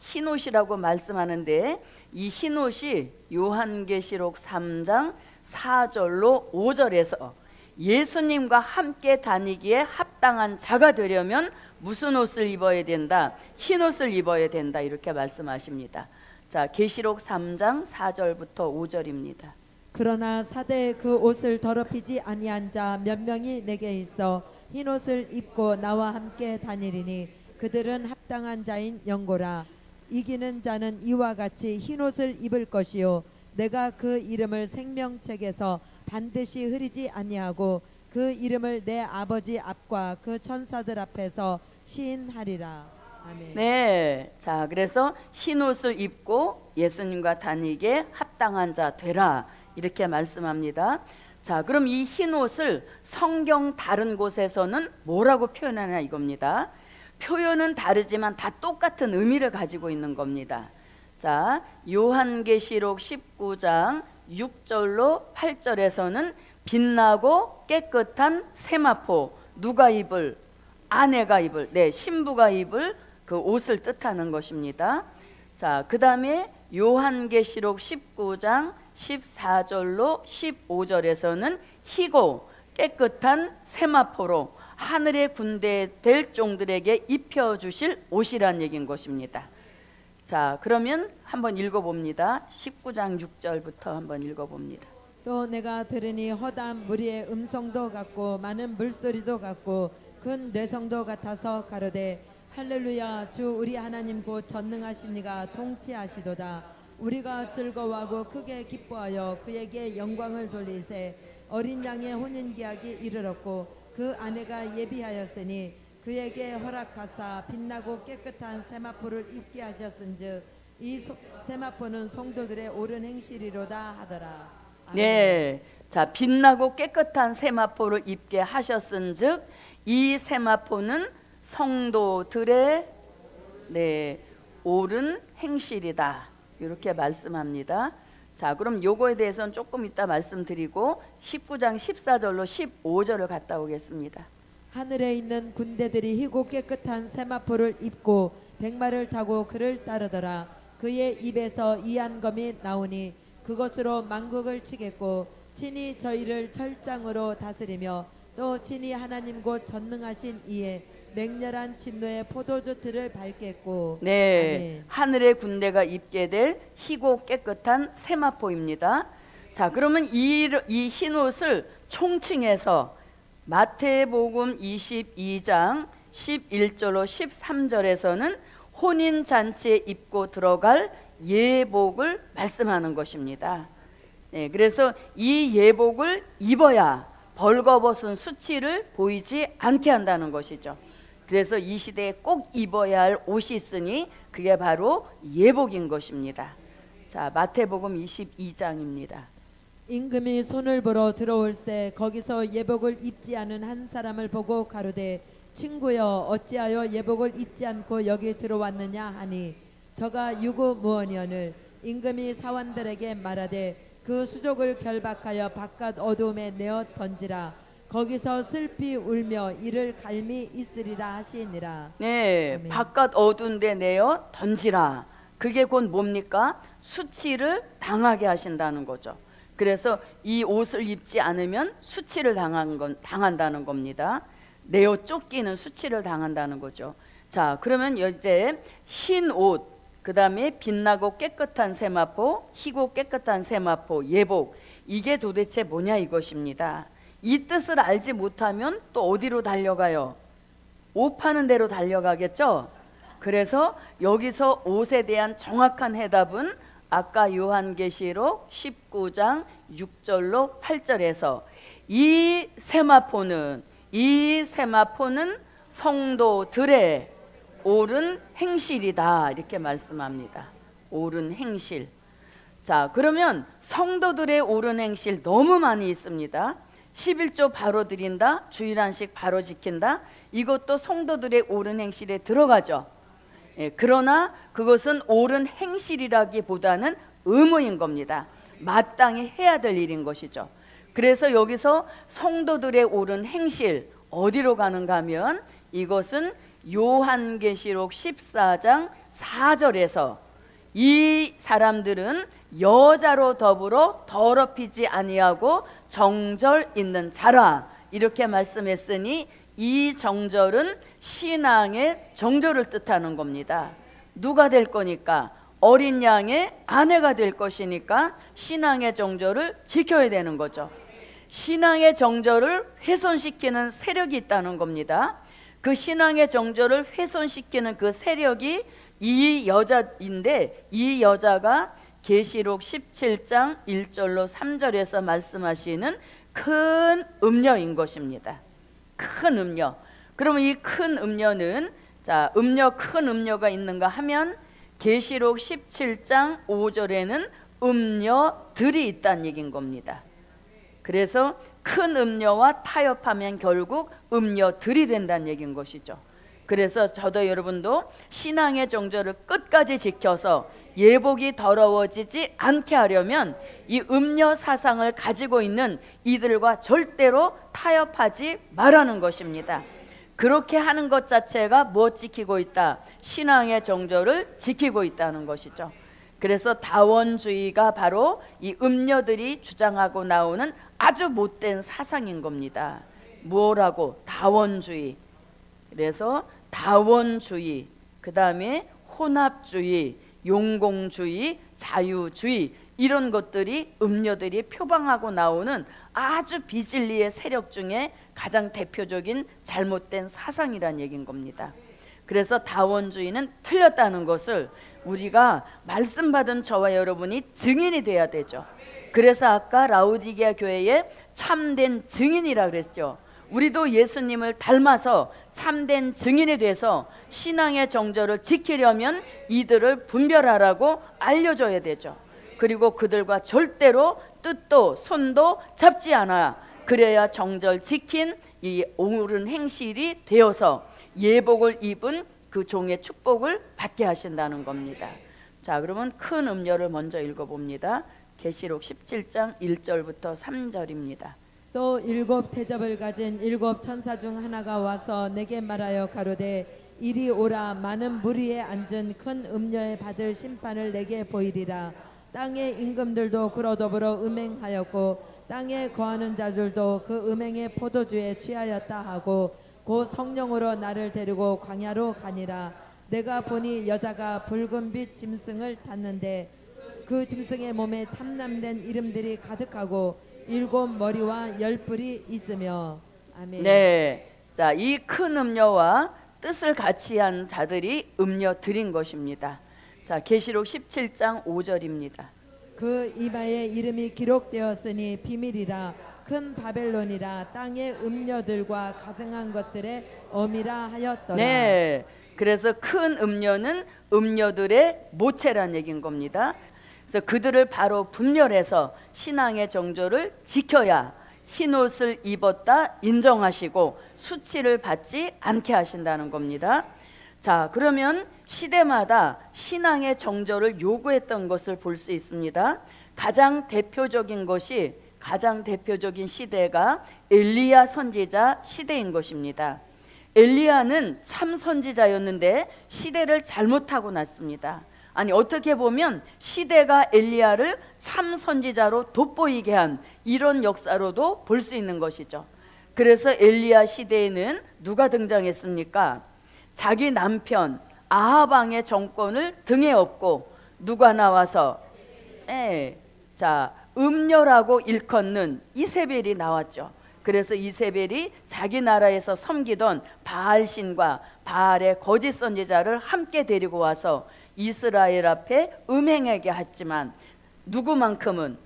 흰옷이라고 말씀하는데, 이 흰옷이 요한계시록 3장 4절로 5절에서 예수님과 함께 다니기에 합당한 자가 되려면 무슨 옷을 입어야 된다? 흰옷을 입어야 된다, 이렇게 말씀하십니다. 자, 계시록 3장 4절부터 5절입니다. 그러나 사대에 그 옷을 더럽히지 아니한 자 몇 명이 내게 있어 흰옷을 입고 나와 함께 다니리니 그들은 합당한 자인 영고라. 이기는 자는 이와 같이 흰옷을 입을 것이요 내가 그 이름을 생명책에서 반드시 흐리지 아니하고 그 이름을 내 아버지 앞과 그 천사들 앞에서 시인하리라. 아멘. 네, 자, 그래서 흰옷을 입고 예수님과 다니게 합당한 자 되라, 이렇게 말씀합니다. 자, 그럼 이 흰옷을 성경 다른 곳에서는 뭐라고 표현하냐 이겁니다. 표현은 다르지만 다 똑같은 의미를 가지고 있는 겁니다. 자, 요한계시록 19장 6절로 8절에서는 빛나고 깨끗한 세마포, 누가 입을? 아내가 입을, 네, 신부가 입을 그 옷을 뜻하는 것입니다. 자, 그 다음에 요한계시록 19장 14절로 15절에서는 희고 깨끗한 세마포로 하늘의 군대 될 종들에게 입혀주실 옷이란 얘기인 것입니다. 자, 그러면 한번 읽어봅니다. 19장 6절부터 한번 읽어봅니다. 또 내가 들으니 허다한 무리의 음성도 같고 많은 물소리도 같고 큰 뇌성도 같아서 가로되 할렐루야, 주 우리 하나님 곧 전능하신 이가 통치하시도다. 우리가 즐거워하고 크게 기뻐하여 그에게 영광을 돌리세. 어린 양의 혼인계약이 이르렀고 그 아내가 예비하였으니 그에게 허락하사 빛나고 깨끗한 세마포를 입게 하셨은즉 이 세마포는 성도들의 옳은 행실이로다 하더라. 아멘. 네, 자, 빛나고 깨끗한 세마포를 입게 하셨은즉 이 세마포는 성도들의, 네, 옳은 행실이다, 이렇게 말씀합니다. 자, 그럼 요거에 대해서는 조금 이따 말씀드리고 19장 14절로 15절을 갔다 오겠습니다. 하늘에 있는 군대들이 희고 깨끗한 세마포를 입고 백마를 타고 그를 따르더라. 그의 입에서 이한검이 나오니 그것으로 만국을 치겠고 친히 저희를 철장으로 다스리며 또 친히 하나님 곧 전능하신 이에 맹렬한 진노의 포도주 틀을 밟겠고. 네, 아멘. 하늘의 군대가 입게 될 희고 깨끗한 세마포입니다. 자, 그러면 이 흰옷을 총칭해서 마태복음 22장 11절로 13절에서는 혼인 잔치에 입고 들어갈 예복을 말씀하는 것입니다. 네, 그래서 이 예복을 입어야 벌거벗은 수치를 보이지 않게 한다는 것이죠. 그래서 이 시대에 꼭 입어야 할 옷이 있으니 그게 바로 예복인 것입니다. 자, 마태복음 22장입니다. 임금이 손을 보러 들어올새 거기서 예복을 입지 않은 한 사람을 보고 가로되 친구여 어찌하여 예복을 입지 않고 여기 들어왔느냐 하니 저가 유구무원이언을 임금이 사원들에게 말하되 그 수족을 결박하여 바깥 어두움에 내어 던지라 거기서 슬피 울며 이를 갈미 있으리라 하시니라. 네, 아멘. 바깥 어두운 데 내어 던지라. 그게 곧 뭡니까? 수치를 당하게 하신다는 거죠. 그래서 이 옷을 입지 않으면 수치를 당한다는 겁니다. 내어 쫓기는 수치를 당한다는 거죠. 자, 그러면 이제 흰 옷, 그 다음에 빛나고 깨끗한 세마포, 희고 깨끗한 세마포, 예복, 이게 도대체 뭐냐 이것입니다. 이 뜻을 알지 못하면 또 어디로 달려가요? 옷 파는 데로 달려가겠죠? 그래서 여기서 옷에 대한 정확한 해답은 아까 요한계시록 19장 6절로 8절에서 이 세마포는 성도들의 옳은 행실이다 이렇게 말씀합니다. 옳은 행실. 자, 그러면 성도들의 옳은 행실 너무 많이 있습니다. 11조 바로 드린다, 주일안식 바로 지킨다, 이것도 성도들의 옳은 행실에 들어가죠. 예, 그러나 그것은 옳은 행실이라기보다는 의무인 겁니다. 마땅히 해야 될 일인 것이죠. 그래서 여기서 성도들의 옳은 행실 어디로 가는가 하면 이것은 요한계시록 14장 4절에서 이 사람들은 여자로 더불어 더럽히지 아니하고 정절 있는 자라 이렇게 말씀했으니 이 정절은 신앙의 정절을 뜻하는 겁니다. 누가 될 거니까? 어린 양의 아내가 될 것이니까 신앙의 정절을 지켜야 되는 거죠. 신앙의 정절을 훼손시키는 세력이 있다는 겁니다. 그 신앙의 정절을 훼손시키는 그 세력이 이 여자인데 이 여자가 계시록 17장 1절로 3절에서 말씀하시는 큰 음녀인 것입니다. 큰 음녀. 그러면 이 큰 음녀는 자, 큰 음녀가 있는가 하면 계시록 17장 5절에는 음녀들이 있다는 얘기인 겁니다. 그래서 큰 음녀와 타협하면 결국 음녀들이 된다는 얘기인 것이죠. 그래서 저도 여러분도 신앙의 정절을 끝까지 지켜서 예복이 더러워지지 않게 하려면 이 음녀 사상을 가지고 있는 이들과 절대로 타협하지 말라는 것입니다. 그렇게 하는 것 자체가 뭐 지키고 있다? 신앙의 정절을 지키고 있다는 것이죠. 그래서 다원주의가 바로 이 음녀들이 주장하고 나오는 아주 못된 사상인 겁니다. 뭐라고? 다원주의. 그래서 다원주의, 그 다음에 혼합주의, 용공주의, 자유주의 이런 것들이 음녀들이 표방하고 나오는 아주 비진리의 세력 중에 가장 대표적인 잘못된 사상이란 얘기인 겁니다. 그래서 다원주의는 틀렸다는 것을 우리가 말씀 받은 저와 여러분이 증인이 돼야 되죠. 그래서 아까 라우디게아 교회에 참된 증인이라 그랬죠. 우리도 예수님을 닮아서 참된 증인이 돼서 신앙의 정절을 지키려면 이들을 분별하라고 알려줘야 되죠. 그리고 그들과 절대로 뜻도 손도 잡지 않아. 그래야 정절 지킨 이 옳은 행실이 되어서 예복을 입은 그 종의 축복을 받게 하신다는 겁니다. 자, 그러면 큰 음녀를 먼저 읽어봅니다. 계시록 17장 1절부터 3절입니다. 또 7 대접을 가진 7 천사 중 하나가 와서 내게 말하여 가로되 이리 오라. 많은 무리에 앉은 큰 음녀에 받을 심판을 내게 보이리라. 땅의 임금들도 그로 더불어 음행하였고 땅에 거하는 자들도 그 음행의 포도주에 취하였다 하고 곧 성령으로 나를 데리고 광야로 가니라. 내가 보니 여자가 붉은빛 짐승을 탔는데 그 짐승의 몸에 참남된 이름들이 가득하고 7 머리와 10뿔이 있으며. 아멘. 네, 자, 이 큰 음녀와 뜻을 같이 한 자들이 음녀 들인 것입니다. 자, 계시록 17장 5절입니다. 그 이마에 이름이 기록되었으니 비밀이라 큰 바벨론이라 땅의 음녀들과 가증한 것들의 어미라 하였더라. 네, 그래서 큰 음녀는 음녀들의 모체란 얘기인 겁니다. 그래서 그들을 바로 분별해서 신앙의 정조를 지켜야 흰옷을 입었다 인정하시고 수치를 받지 않게 하신다는 겁니다. 자, 그러면 시대마다 신앙의 정조를 요구했던 것을 볼 수 있습니다. 가장 대표적인 시대가 엘리야 선지자 시대인 것입니다. 엘리야는 참 선지자였는데 시대를 잘못하고 났습니다. 아니, 어떻게 보면 시대가 엘리야를 참 선지자로 돋보이게 한 이런 역사로도 볼 수 있는 것이죠. 그래서 엘리야 시대에는 누가 등장했습니까? 자기 남편 아합 왕의 정권을 등에 업고 누가 나와서 음녀라고 일컫는 이세벨이 나왔죠. 그래서 이세벨이 자기 나라에서 섬기던 바알신과 바알의 거짓 선지자를 함께 데리고 와서 이스라엘 앞에 음행하게 했지만 누구만큼은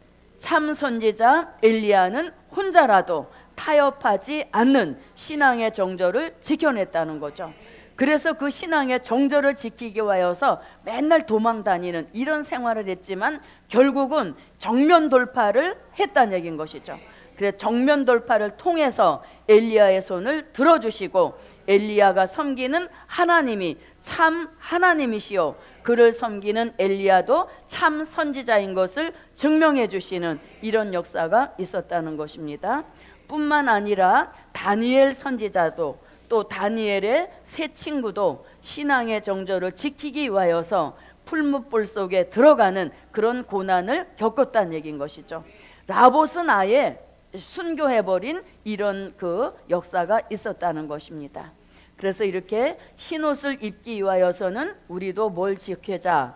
참 선지자 엘리야는 혼자라도 타협하지 않는 신앙의 정조를 지켜냈다는 거죠. 그래서 그 신앙의 정조를 지키기 위해서 맨날 도망다니는 이런 생활을 했지만 결국은 정면 돌파를 했다는 얘기인 것이죠. 그래서 정면 돌파를 통해서 엘리야의 손을 들어주시고 엘리야가 섬기는 하나님이 참 하나님이시오, 그를 섬기는 엘리야도 참 선지자인 것을 증명해 주시는 이런 역사가 있었다는 것입니다. 뿐만 아니라 다니엘 선지자도 또 다니엘의 세 친구도 신앙의 정조를 지키기 위하여서 풀무불 속에 들어가는 그런 고난을 겪었다는 얘기인 것이죠. 라봇은 아예 순교해버린 이런 그 역사가 있었다는 것입니다. 그래서 이렇게 흰옷을 입기 위하여서는 우리도 뭘 지키자?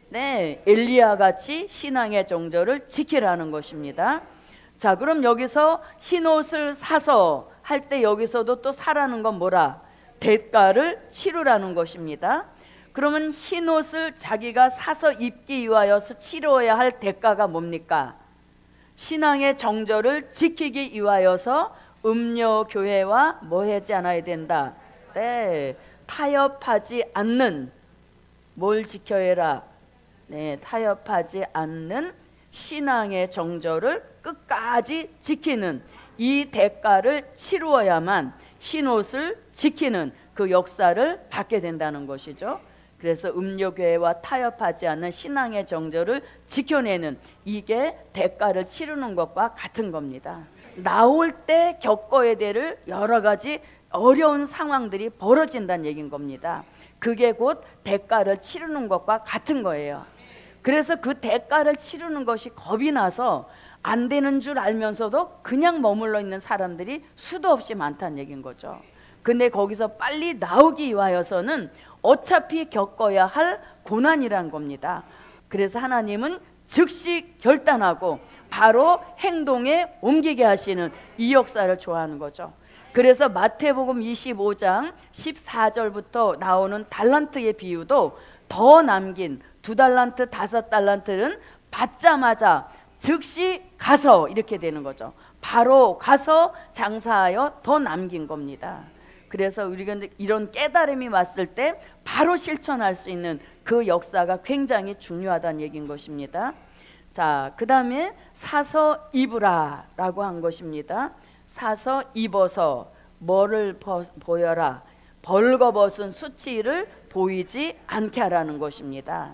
네, 엘리야 같이 신앙의 정조를 지키라는 것입니다. 자, 그럼 여기서 흰옷을 사서 할 때 여기서도 또 사라는 건 뭐라? 대가를 치르라는 것입니다. 그러면 흰옷을 자기가 사서 입기 위하여서 치러야 할 대가가 뭡니까? 신앙의 정조를 지키기 위하여서 음료 교회와 뭐 하지 않아야 된다? 네, 타협하지 않는, 뭘 지켜야 해라? 네, 타협하지 않는 신앙의 정조를 끝까지 지키는 이 대가를 치루어야만 흰옷을 지키는 그 역사를 받게 된다는 것이죠. 그래서 음료교회와 타협하지 않는 신앙의 정조를 지켜내는 이게 대가를 치르는 것과 같은 겁니다. 나올 때 겪어야 될 여러 가지 어려운 상황들이 벌어진다는 얘기인 겁니다. 그게 곧 대가를 치르는 것과 같은 거예요. 그래서 그 대가를 치르는 것이 겁이 나서 안 되는 줄 알면서도 그냥 머물러 있는 사람들이 수도 없이 많다는 얘기인 거죠. 근데 거기서 빨리 나오기 위하여서는 어차피 겪어야 할 고난이란 겁니다. 그래서 하나님은 즉시 결단하고 바로 행동에 옮기게 하시는 이 역사를 좋아하는 거죠. 그래서 마태복음 25장 14절부터 나오는 달란트의 비유도 더 남긴 2달란트 5달란트는 받자마자 즉시 가서 이렇게 되는 거죠. 바로 가서 장사하여 더 남긴 겁니다. 그래서 우리가 이런 깨달음이 왔을 때 바로 실천할 수 있는 그 역사가 굉장히 중요하다는 얘기인 것입니다. 자, 그 다음에 사서 입으라 라고 한 것입니다. 사서 입어서 뭐를 보여라? 벌거벗은 수치를 보이지 않게 하라는 것입니다.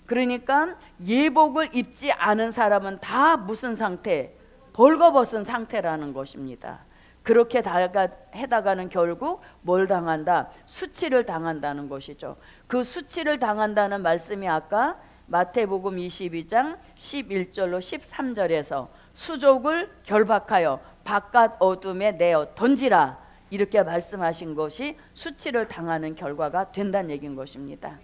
그러니까 예복을 입지 않은 사람은 다 무슨 상태? 벌거벗은 상태라는 것입니다. 그렇게 해다가는 결국 뭘 당한다? 수치를 당한다는 것이죠. 그 수치를 당한다는 말씀이 아까 마태복음 22장 11절로 13절에서 수족을 결박하여 바깥 어둠에 내어 던지라 이렇게 말씀하신 것이 수치를 당하는 결과가 된다는 얘기인 것입니다.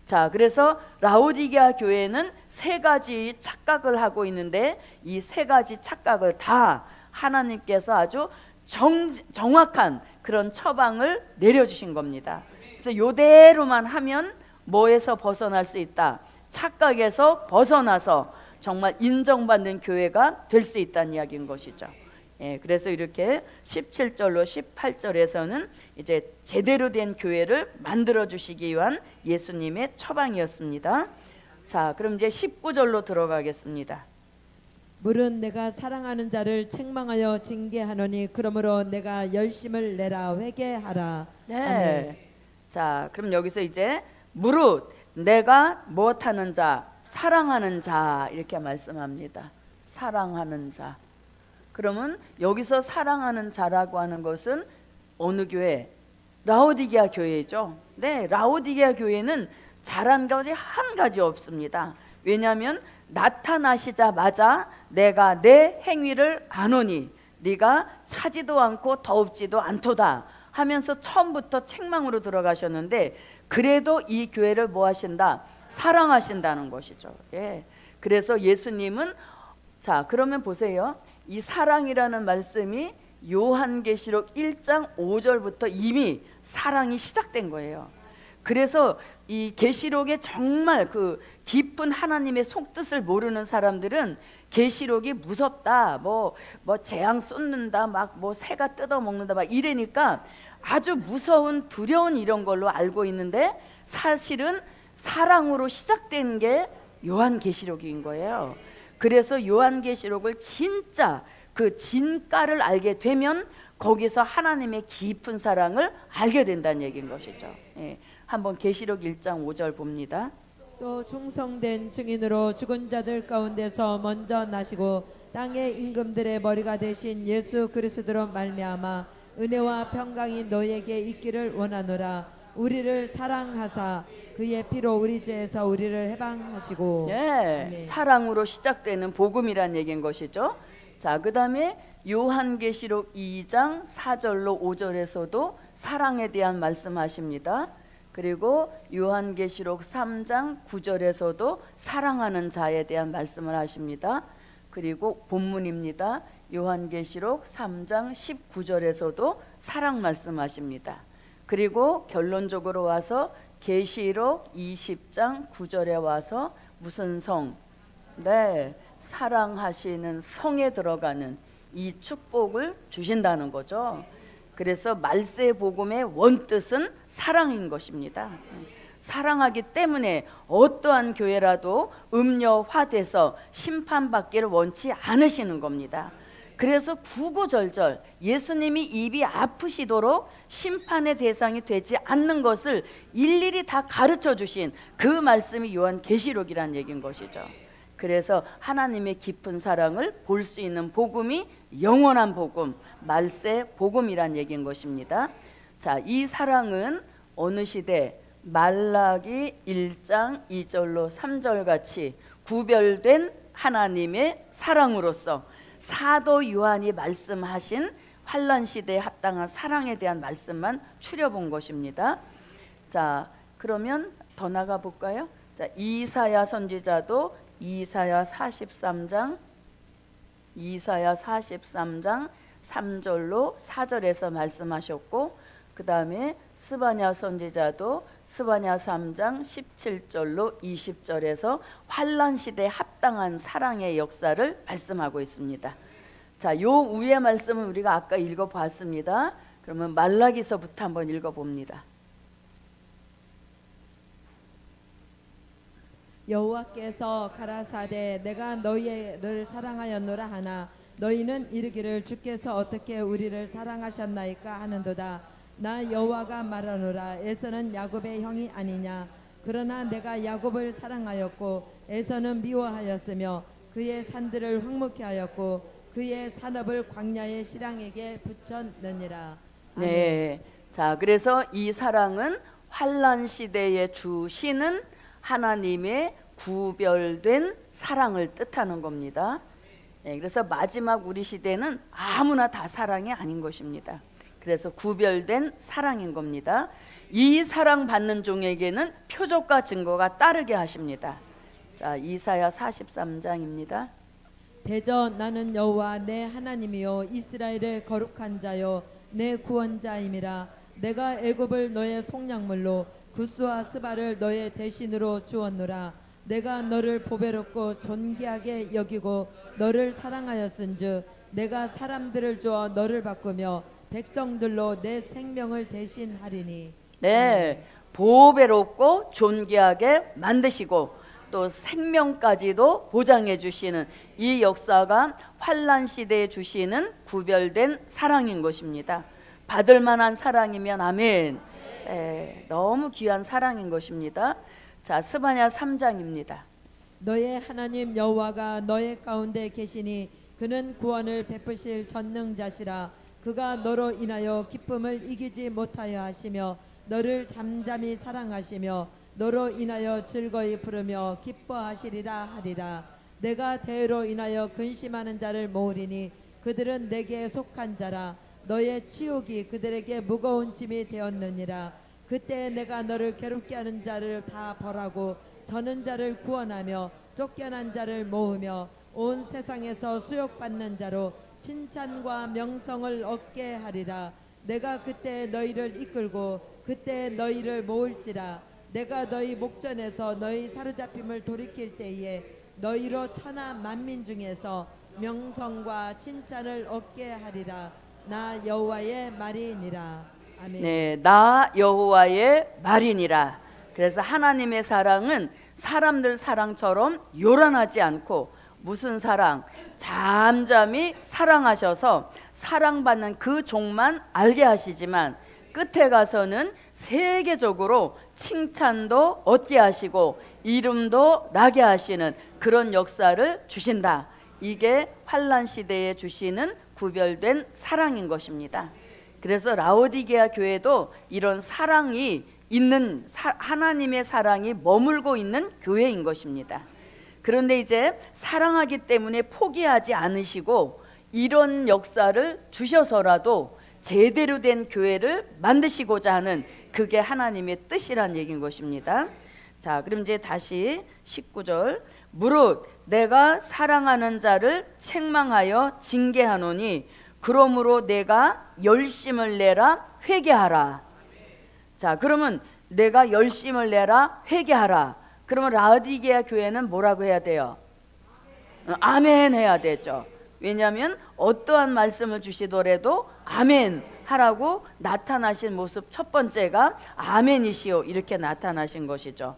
자, 그래서 라오디게아 교회는 3가지 착각을 하고 있는데 이 3가지 착각을 다 하나님께서 아주 정확한 그런 처방을 내려주신 겁니다. 그래서 요대로만 하면 뭐에서 벗어날 수 있다? 착각에서 벗어나서 정말 인정받는 교회가 될 수 있다는 이야기인 것이죠. 예, 그래서 이렇게 17절로 18절에서는 이제 제대로 된 교회를 만들어 주시기 위한 예수님의 처방이었습니다. 자, 그럼 이제 19절로 들어가겠습니다. 물은 내가 사랑하는 자를 책망하여 징계하노니 그러므로 내가 열심을 내라 회개하라. 네. 아멘. 자, 그럼 여기서 이제 무릇 내가 무엇하는 자, 사랑하는 자 이렇게 말씀합니다. 사랑하는 자. 그러면 여기서 사랑하는 자라고 하는 것은 어느 교회? 라오디게아 교회죠. 네, 라오디게아 교회는 잘한 것이 한 가지 없습니다. 왜냐하면 나타나시자마자 내가 내 행위를 아노니 네가 차지도 않고 더웁지도 않도다 하면서 처음부터 책망으로 들어가셨는데, 그래도 이 교회를 뭐 하신다? 사랑하신다는 것이죠. 예. 그래서 예수님은, 자, 그러면 보세요. 이 사랑이라는 말씀이 요한계시록 1장 5절부터 이미 사랑이 시작된 거예요. 그래서 이 계시록에 정말 그 깊은 하나님의 속뜻을 모르는 사람들은 계시록이 무섭다, 뭐 재앙 쏟는다, 막 뭐 새가 뜯어먹는다, 막 이래니까 아주 무서운 두려운 이런 걸로 알고 있는데, 사실은 사랑으로 시작된 게 요한계시록인 거예요. 그래서 요한계시록을 진짜 그 진가를 알게 되면 거기서 하나님의 깊은 사랑을 알게 된다는 얘기인 것이죠. 예. 한번 계시록 1장 5절 봅니다. 또 충성된 증인으로 죽은 자들 가운데서 먼저 나시고 땅의 임금들의 머리가 되신 예수 그리스도로 말미암아 은혜와 평강이 너에게 있기를 원하노라. 우리를 사랑하사 그의 피로 우리 죄에서 우리를 해방하시고. 예, 아멘. 사랑으로 시작되는 복음이란 얘기인 것이죠. 자, 그 다음에 요한계시록 2장 4절로 5절에서도 사랑에 대한 말씀하십니다. 그리고 요한계시록 3장 9절에서도 사랑하는 자에 대한 말씀을 하십니다. 그리고 본문입니다. 요한계시록 3장 19절에서도 사랑 말씀하십니다. 그리고 결론적으로 와서 계시록 20장 9절에 와서 무슨 성? 네, 사랑하시는 성에 들어가는 이 축복을 주신다는 거죠. 그래서 말세 복음의 원뜻은 사랑인 것입니다. 사랑하기 때문에 어떠한 교회라도 음녀화돼서 심판받기를 원치 않으시는 겁니다. 그래서 구구절절 예수님이 입이 아프시도록 심판의 대상이 되지 않는 것을 일일이 다 가르쳐 주신 그 말씀이 요한계시록이라는 얘기인 것이죠. 그래서 하나님의 깊은 사랑을 볼 수 있는 복음이 영원한 복음, 말세 복음이란 얘기인 것입니다. 자, 이 사랑은 어느 시대? 말라기 1장 2절로 3절 같이 구별된 하나님의 사랑으로서 사도 요한이 말씀하신 환란 시대에 합당한 사랑에 대한 말씀만 추려본 것입니다. 자, 그러면 더 나가 볼까요? 자, 이사야 선지자도 이사야 43장 3절로 4절에서 말씀하셨고, 그 다음에 스바냐 선지자도 스바냐 3장 17절로 20절에서 환란 시대에 합당한 사랑의 역사를 말씀하고 있습니다. 자, 요 위의 말씀은 우리가 아까 읽어봤습니다. 그러면 말라기서부터 한번 읽어봅니다. 여호와께서 가라사대 내가 너희를 사랑하였노라 하나 너희는 이르기를 주께서 어떻게 우리를 사랑하셨나이까 하는도다. 나 여호와가 말하노라. 에서는 야곱의 형이 아니냐. 그러나 내가 야곱을 사랑하였고 에서는 미워하였으며 그의 산들을 황무케 하였고 그의 산업을 광야의 실랑에게 붙였느니라. 네, 자, 그래서 이 사랑은 환란 시대에 주시는 하나님의 구별된 사랑을 뜻하는 겁니다. 네, 그래서 마지막 우리 시대는 아무나 다 사랑이 아닌 것입니다. 그래서 구별된 사랑인 겁니다. 이 사랑 받는 종에게는 표적과 증거가 따르게 하십니다. 자, 이사야 43장입니다. 대저 나는 여호와 내 하나님이요 이스라엘의 거룩한 자요 내 구원자임이라. 내가 애굽을 너의 속량물로 구스와 스바를 너의 대신으로 주었노라. 내가 너를 보배롭고 존귀하게 여기고 너를 사랑하였은즉 내가 사람들을 주어 너를 바꾸며 백성들로 내 생명을 대신하리니. 네, 보배롭고 존귀하게 만드시고 또 생명까지도 보장해 주시는 이 역사가 환란 시대에 주시는 구별된 사랑인 것입니다. 받을 만한 사랑이면 아멘. 너무 귀한 사랑인 것입니다. 자, 스바냐 3장입니다. 너의 하나님 여호와가 너의 가운데 계시니 그는 구원을 베푸실 전능자시라. 그가 너로 인하여 기쁨을 이기지 못하여 하시며 너를 잠잠히 사랑하시며 너로 인하여 즐거이 부르며 기뻐하시리라 하리라. 내가 대로 인하여 근심하는 자를 모으리니 그들은 내게 속한 자라. 너의 치욕이 그들에게 무거운 짐이 되었느니라. 그때 내가 너를 괴롭게 하는 자를 다 벌하고 저는 자를 구원하며 쫓겨난 자를 모으며 온 세상에서 수욕받는 자로 칭찬과 명성을 얻게 하리라. 내가 그때 너희를 이끌고 그때 너희를 모을지라. 내가 너희 목전에서 너희 사로잡힘을 돌이킬 때에 너희로 천하 만민 중에서 명성과 칭찬을 얻게 하리라. 나 여호와의 말이니라. 아멘. 네, 나 여호와의 말이니라. 그래서 하나님의 사랑은 사람들 사랑처럼 요란하지 않고 무슨 사랑? 잠잠히 사랑하셔서 사랑받는 그 종만 알게 하시지만 끝에 가서는 세계적으로 칭찬도 얻게 하시고 이름도 나게 하시는 그런 역사를 주신다. 이게 환란 시대에 주시는 구별된 사랑인 것입니다. 그래서 라오디게아 교회도 이런 사랑이 있는 하나님의 사랑이 머물고 있는 교회인 것입니다. 그런데 이제 사랑하기 때문에 포기하지 않으시고 이런 역사를 주셔서라도 제대로 된 교회를 만드시고자 하는 그게 하나님의 뜻이란 얘기인 것입니다. 자, 그럼 이제 다시 19절. 무릇 내가 사랑하는 자를 책망하여 징계하노니 그러므로 내가 열심을 내라 회개하라. 자, 그러면 내가 열심을 내라 회개하라. 그러면 라오디게아 교회는 뭐라고 해야 돼요? 아멘 해야 되죠. 왜냐하면 어떠한 말씀을 주시더라도 아멘 하라고 나타나신 모습 첫 번째가 아멘이시오 이렇게 나타나신 것이죠.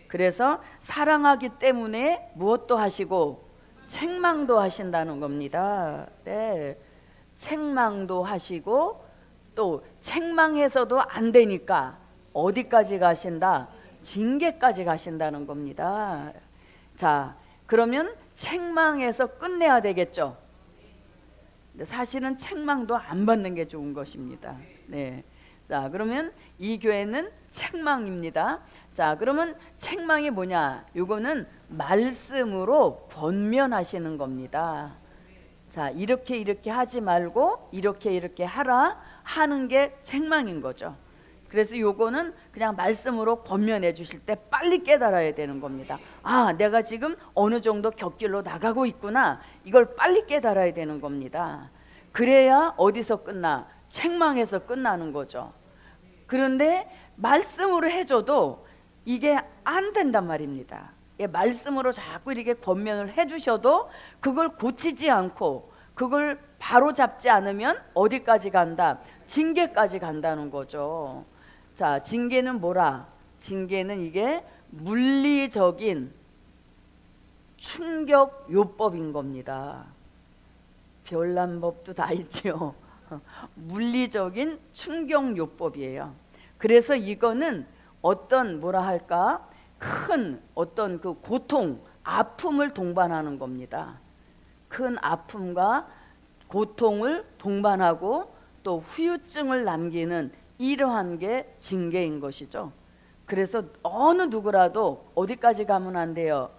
그래서 사랑하기 때문에 무엇도 하시고 책망도 하신다는 겁니다. 네, 책망도 하시고 또 책망해서도 안 되니까 어디까지 가신다? 징계까지 가신다는 겁니다. 자, 그러면 책망해서 끝내야 되겠죠. 근데 사실은 책망도 안 받는 게 좋은 것입니다. 네. 자, 그러면 이 교회는 책망입니다. 자, 그러면 책망이 뭐냐? 이거는 말씀으로 권면하시는 겁니다. 자, 이렇게 하지 말고 이렇게 하라 하는 게 책망인 거죠. 그래서 요거는 그냥 말씀으로 권면해 주실 때 빨리 깨달아야 되는 겁니다. 아, 내가 지금 어느 정도 곁길로 나가고 있구나. 이걸 빨리 깨달아야 되는 겁니다. 그래야 어디서 끝나? 책망해서 끝나는 거죠. 그런데 말씀으로 해줘도 이게 안 된단 말입니다. 말씀으로 자꾸 이렇게 권면을 해주셔도 그걸 고치지 않고 그걸 바로 잡지 않으면 어디까지 간다? 징계까지 간다는 거죠. 자, 징계는 뭐라? 징계는 이게 물리적인 충격 요법인 겁니다. 별난 법도 다 있죠. 물리적인 충격 요법이에요. 그래서 이거는 어떤 뭐라 할까? 큰 어떤 그 고통, 아픔을 동반하는 겁니다. 큰 아픔과 고통을 동반하고 또 후유증을 남기는 이러한 게 징계인 것이죠. 그래서 어느 누구라도 어디까지 가면 안 돼요?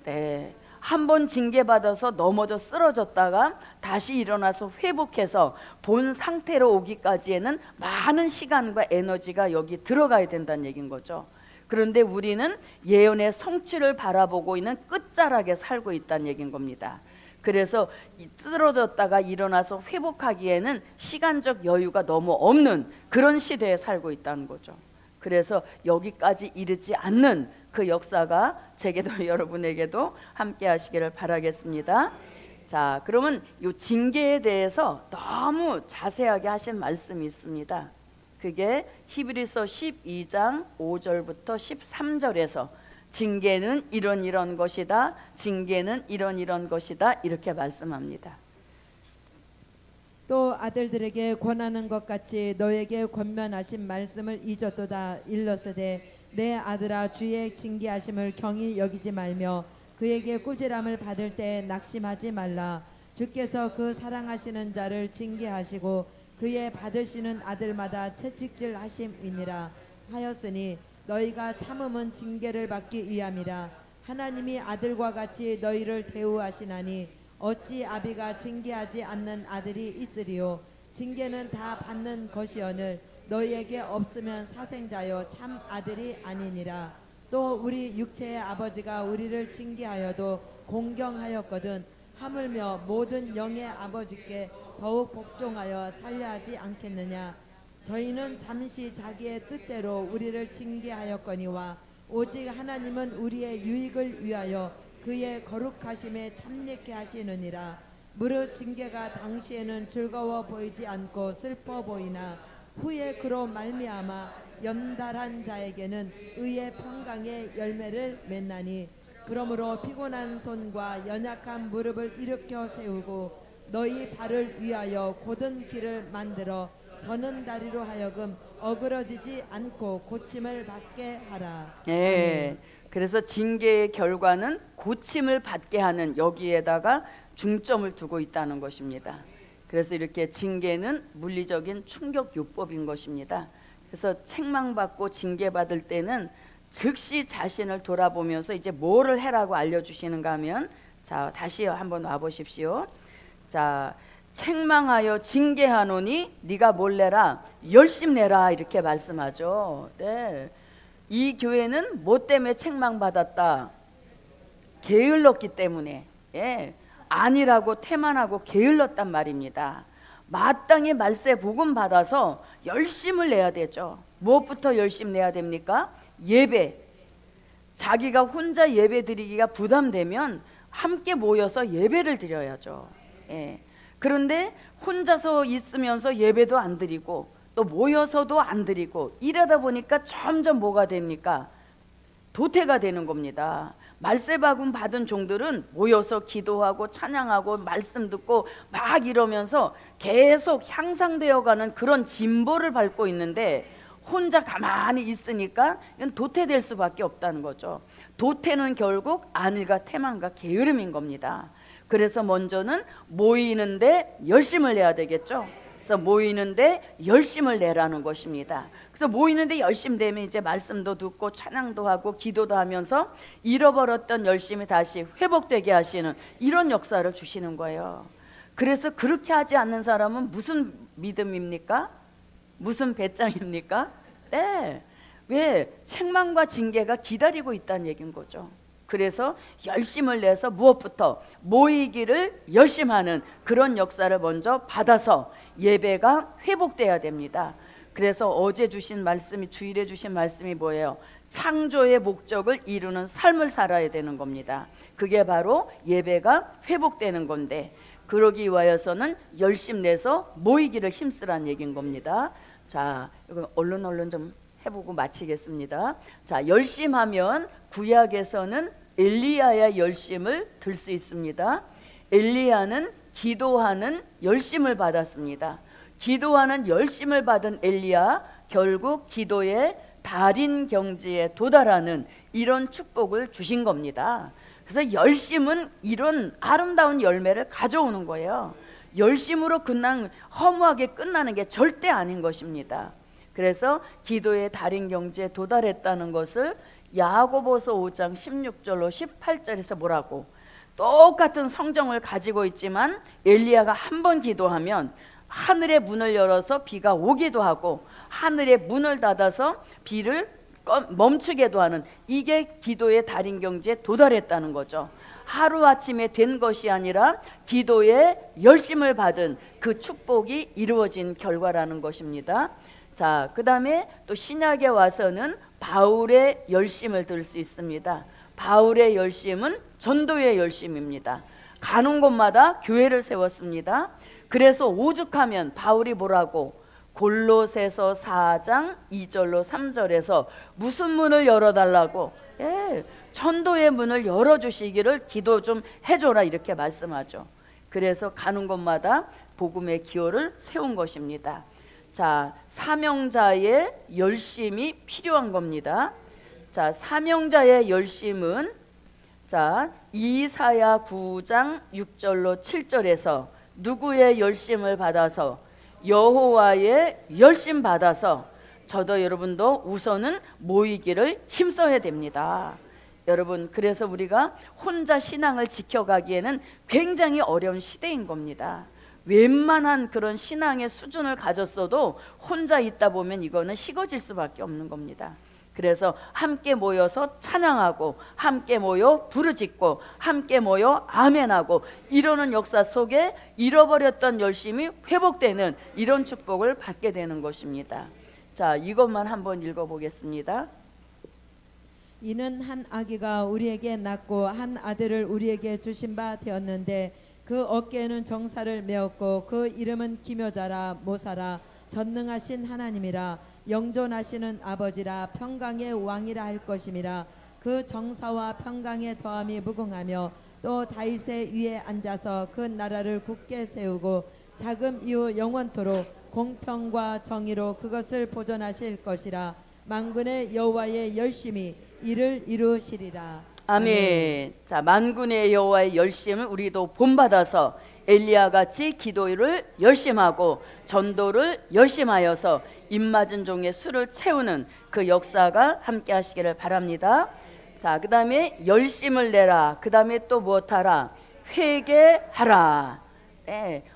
네, 한번 징계받아서 넘어져 쓰러졌다가 다시 일어나서 회복해서 본 상태로 오기까지에는 많은 시간과 에너지가 여기 들어가야 된다는 얘기인 거죠. 그런데 우리는 예언의 성취를 바라보고 있는 끝자락에 살고 있다는 얘기인 겁니다. 그래서 쓰러졌다가 일어나서 회복하기에는 시간적 여유가 너무 없는 그런 시대에 살고 있다는 거죠. 그래서 여기까지 이르지 않는 그 역사가 제게도 여러분에게도 함께 하시기를 바라겠습니다. 자, 그러면 이 징계에 대해서 너무 자세하게 하신 말씀이 있습니다. 그게 히브리서 12장 5절부터 13절에서 징계는 이런 것이다, 징계는 이런 것이다, 이렇게 말씀합니다. 또 아들들에게 권하는 것 같이 너에게 권면하신 말씀을 잊었도다. 일렀으되 내 아들아, 주의 징계하심을 경히 여기지 말며 그에게 꾸지람을 받을 때 낙심하지 말라. 주께서 그 사랑하시는 자를 징계하시고 그의 받으시는 아들마다 채찍질 하심이니라 하였으니 너희가 참음은 징계를 받기 위함이라. 하나님이 아들과 같이 너희를 대우하시나니 어찌 아비가 징계하지 않는 아들이 있으리요. 징계는 다 받는 것이오늘 너희에게 없으면 사생자여 참 아들이 아니니라. 또 우리 육체의 아버지가 우리를 징계하여도 공경하였거든 하물며 모든 영의 아버지께 더욱 복종하여 살려하지 않겠느냐. 저희는 잠시 자기의 뜻대로 우리를 징계하였거니와 오직 하나님은 우리의 유익을 위하여 그의 거룩하심에 참여케 하시느니라. 무릇 징계가 당시에는 즐거워 보이지 않고 슬퍼 보이나 후에 그로 말미암아 연달한 자에게는 의의 평강의 열매를 맺나니 그러므로 피곤한 손과 연약한 무릎을 일으켜 세우고 너희 발을 위하여 곧은 길을 만들어 저는 다리로 하여금 어그러지지 않고 고침을 받게 하라. 네. 그래서 징계의 결과는 고침을 받게 하는, 여기에다가 중점을 두고 있다는 것입니다. 그래서 이렇게 징계는 물리적인 충격요법인 것입니다. 그래서 책망받고 징계받을 때는 즉시 자신을 돌아보면서 이제 뭐를 해라고 알려주시는가 하면, 자, 다시 한번 와보십시오. 자, 책망하여 징계하노니 네가 뭘 내라? 열심 내라, 이렇게 말씀하죠. 네. 이 교회는 뭐 때문에 책망받았다? 게을렀기 때문에. 예. 아니라고 태만하고 게을렀단 말입니다. 마땅히 말세 복음 받아서 열심을 내야 되죠. 무엇부터 열심 내야 됩니까? 예배. 자기가 혼자 예배 드리기가 부담되면 함께 모여서 예배를 드려야죠. 예. 그런데 혼자서 있으면서 예배도 안 드리고 또 모여서도 안 드리고 이러다 보니까 점점 뭐가 됩니까? 도태가 되는 겁니다. 말세박음 받은 종들은 모여서 기도하고 찬양하고 말씀 듣고 막 이러면서 계속 향상되어가는 그런 진보를 밟고 있는데 혼자 가만히 있으니까 이건 도태될 수밖에 없다는 거죠. 도태는 결국 안일과 태만과 게으름인 겁니다. 그래서 먼저는 모이는데 열심을 내야 되겠죠. 그래서 모이는데 열심을 내라는 것입니다. 그래서 모이는데 열심 되면 이제 말씀도 듣고 찬양도 하고 기도도 하면서 잃어버렸던 열심이 다시 회복되게 하시는 이런 역사를 주시는 거예요. 그래서 그렇게 하지 않는 사람은 무슨 믿음입니까? 무슨 배짱입니까? 네. 왜? 책망과 징계가 기다리고 있다는 얘기인 거죠. 그래서 열심을 내서 무엇부터? 모이기를 열심하는 그런 역사를 먼저 받아서 예배가 회복돼야 됩니다. 그래서 어제 주신 말씀이, 주일에 주신 말씀이 뭐예요? 창조의 목적을 이루는 삶을 살아야 되는 겁니다. 그게 바로 예배가 회복되는 건데, 그러기 위하여서는 열심 내서 모이기를 힘쓰라는 얘기인 겁니다. 자, 이거 얼른 좀 해보고 마치겠습니다. 자, 열심하면 구약에서는 엘리야의 열심을 들 수 있습니다. 엘리야는 기도하는 열심을 받았습니다. 기도하는 열심을 받은 엘리야, 결국 기도의 달인 경지에 도달하는 이런 축복을 주신 겁니다. 그래서 열심은 이런 아름다운 열매를 가져오는 거예요. 열심으로 그냥 허무하게 끝나는 게 절대 아닌 것입니다. 그래서 기도의 달인 경지에 도달했다는 것을 야고보서 5장 16절로 18절에서 뭐라고? 똑같은 성정을 가지고 있지만 엘리야가 한 번 기도하면 하늘의 문을 열어서 비가 오기도 하고 하늘의 문을 닫아서 비를 멈추게도 하는, 이게 기도의 달인 경지에 도달했다는 거죠. 하루아침에 된 것이 아니라 기도에 열심을 받은 그 축복이 이루어진 결과라는 것입니다. 자, 그 다음에 또 신약에 와서는 바울의 열심을 들 수 있습니다. 바울의 열심은 전도의 열심입니다. 가는 곳마다 교회를 세웠습니다. 그래서 오죽하면 바울이 뭐라고 골로새서 4장 2절로 3절에서 무슨 문을 열어달라고, 전도의 문을 열어주시기를 기도 좀 해줘라 이렇게 말씀하죠. 그래서 가는 곳마다 복음의 기호를 세운 것입니다. 자, 사명자의 열심이 필요한 겁니다. 자, 사명자의 열심은 자, 이사야 9장 6절로 7절에서 누구의 열심을 받아서 여호와의 열심 받아서 저도 여러분도 우선은 모이기를 힘써야 됩니다. 여러분, 그래서 우리가 혼자 신앙을 지켜가기에는 굉장히 어려운 시대인 겁니다. 웬만한 그런 신앙의 수준을 가졌어도 혼자 있다 보면 이거는 식어질 수밖에 없는 겁니다. 그래서 함께 모여서 찬양하고 함께 모여 부르짖고 함께 모여 아멘하고 이러는 역사 속에 잃어버렸던 열심이 회복되는 이런 축복을 받게 되는 것입니다. 자, 이것만 한번 읽어보겠습니다. 이는 한 아기가 우리에게 낳고 한 아들을 우리에게 주신 바 되었는데 그 어깨에는 정사를 메었고 그 이름은 기묘자라 모사라 전능하신 하나님이라 영존하시는 아버지라 평강의 왕이라 할 것임이라. 그 정사와 평강의 더함이 무궁하며 또 다윗의 위에 앉아서 그 나라를 굳게 세우고 자금 이후 영원토록 공평과 정의로 그것을 보존하실 것이라. 만군의 여호와의 열심히 이를 이루시리라. 아멘. 자, 만군의 여호와의 열심을 우리도 본받아서 엘리야 같이 기도를 열심하고 전도를 열심하여서 입맞은 종의 수를 채우는 그 역사가 함께 하시기를 바랍니다. 자, 그 다음에 열심을 내라. 그 다음에 또 무엇하라? 회개하라.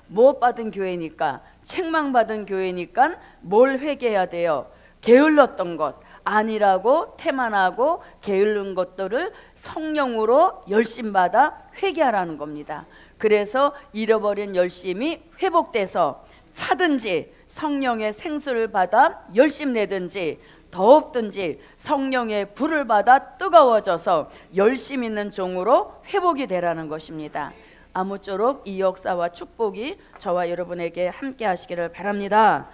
무엇 받은 교회니까, 책망받은 교회니까 뭘 회개해야 돼요? 게을렀던 것, 아니라고 태만하고 게으른 것들을 성령으로 열심받아 회개하라는 겁니다. 그래서 잃어버린 열심이 회복돼서 차든지 성령의 생수를 받아 열심 내든지 더없든지 성령의 불을 받아 뜨거워져서 열심 있는 종으로 회복이 되라는 것입니다. 아무쪼록 이 역사와 축복이 저와 여러분에게 함께 하시기를 바랍니다.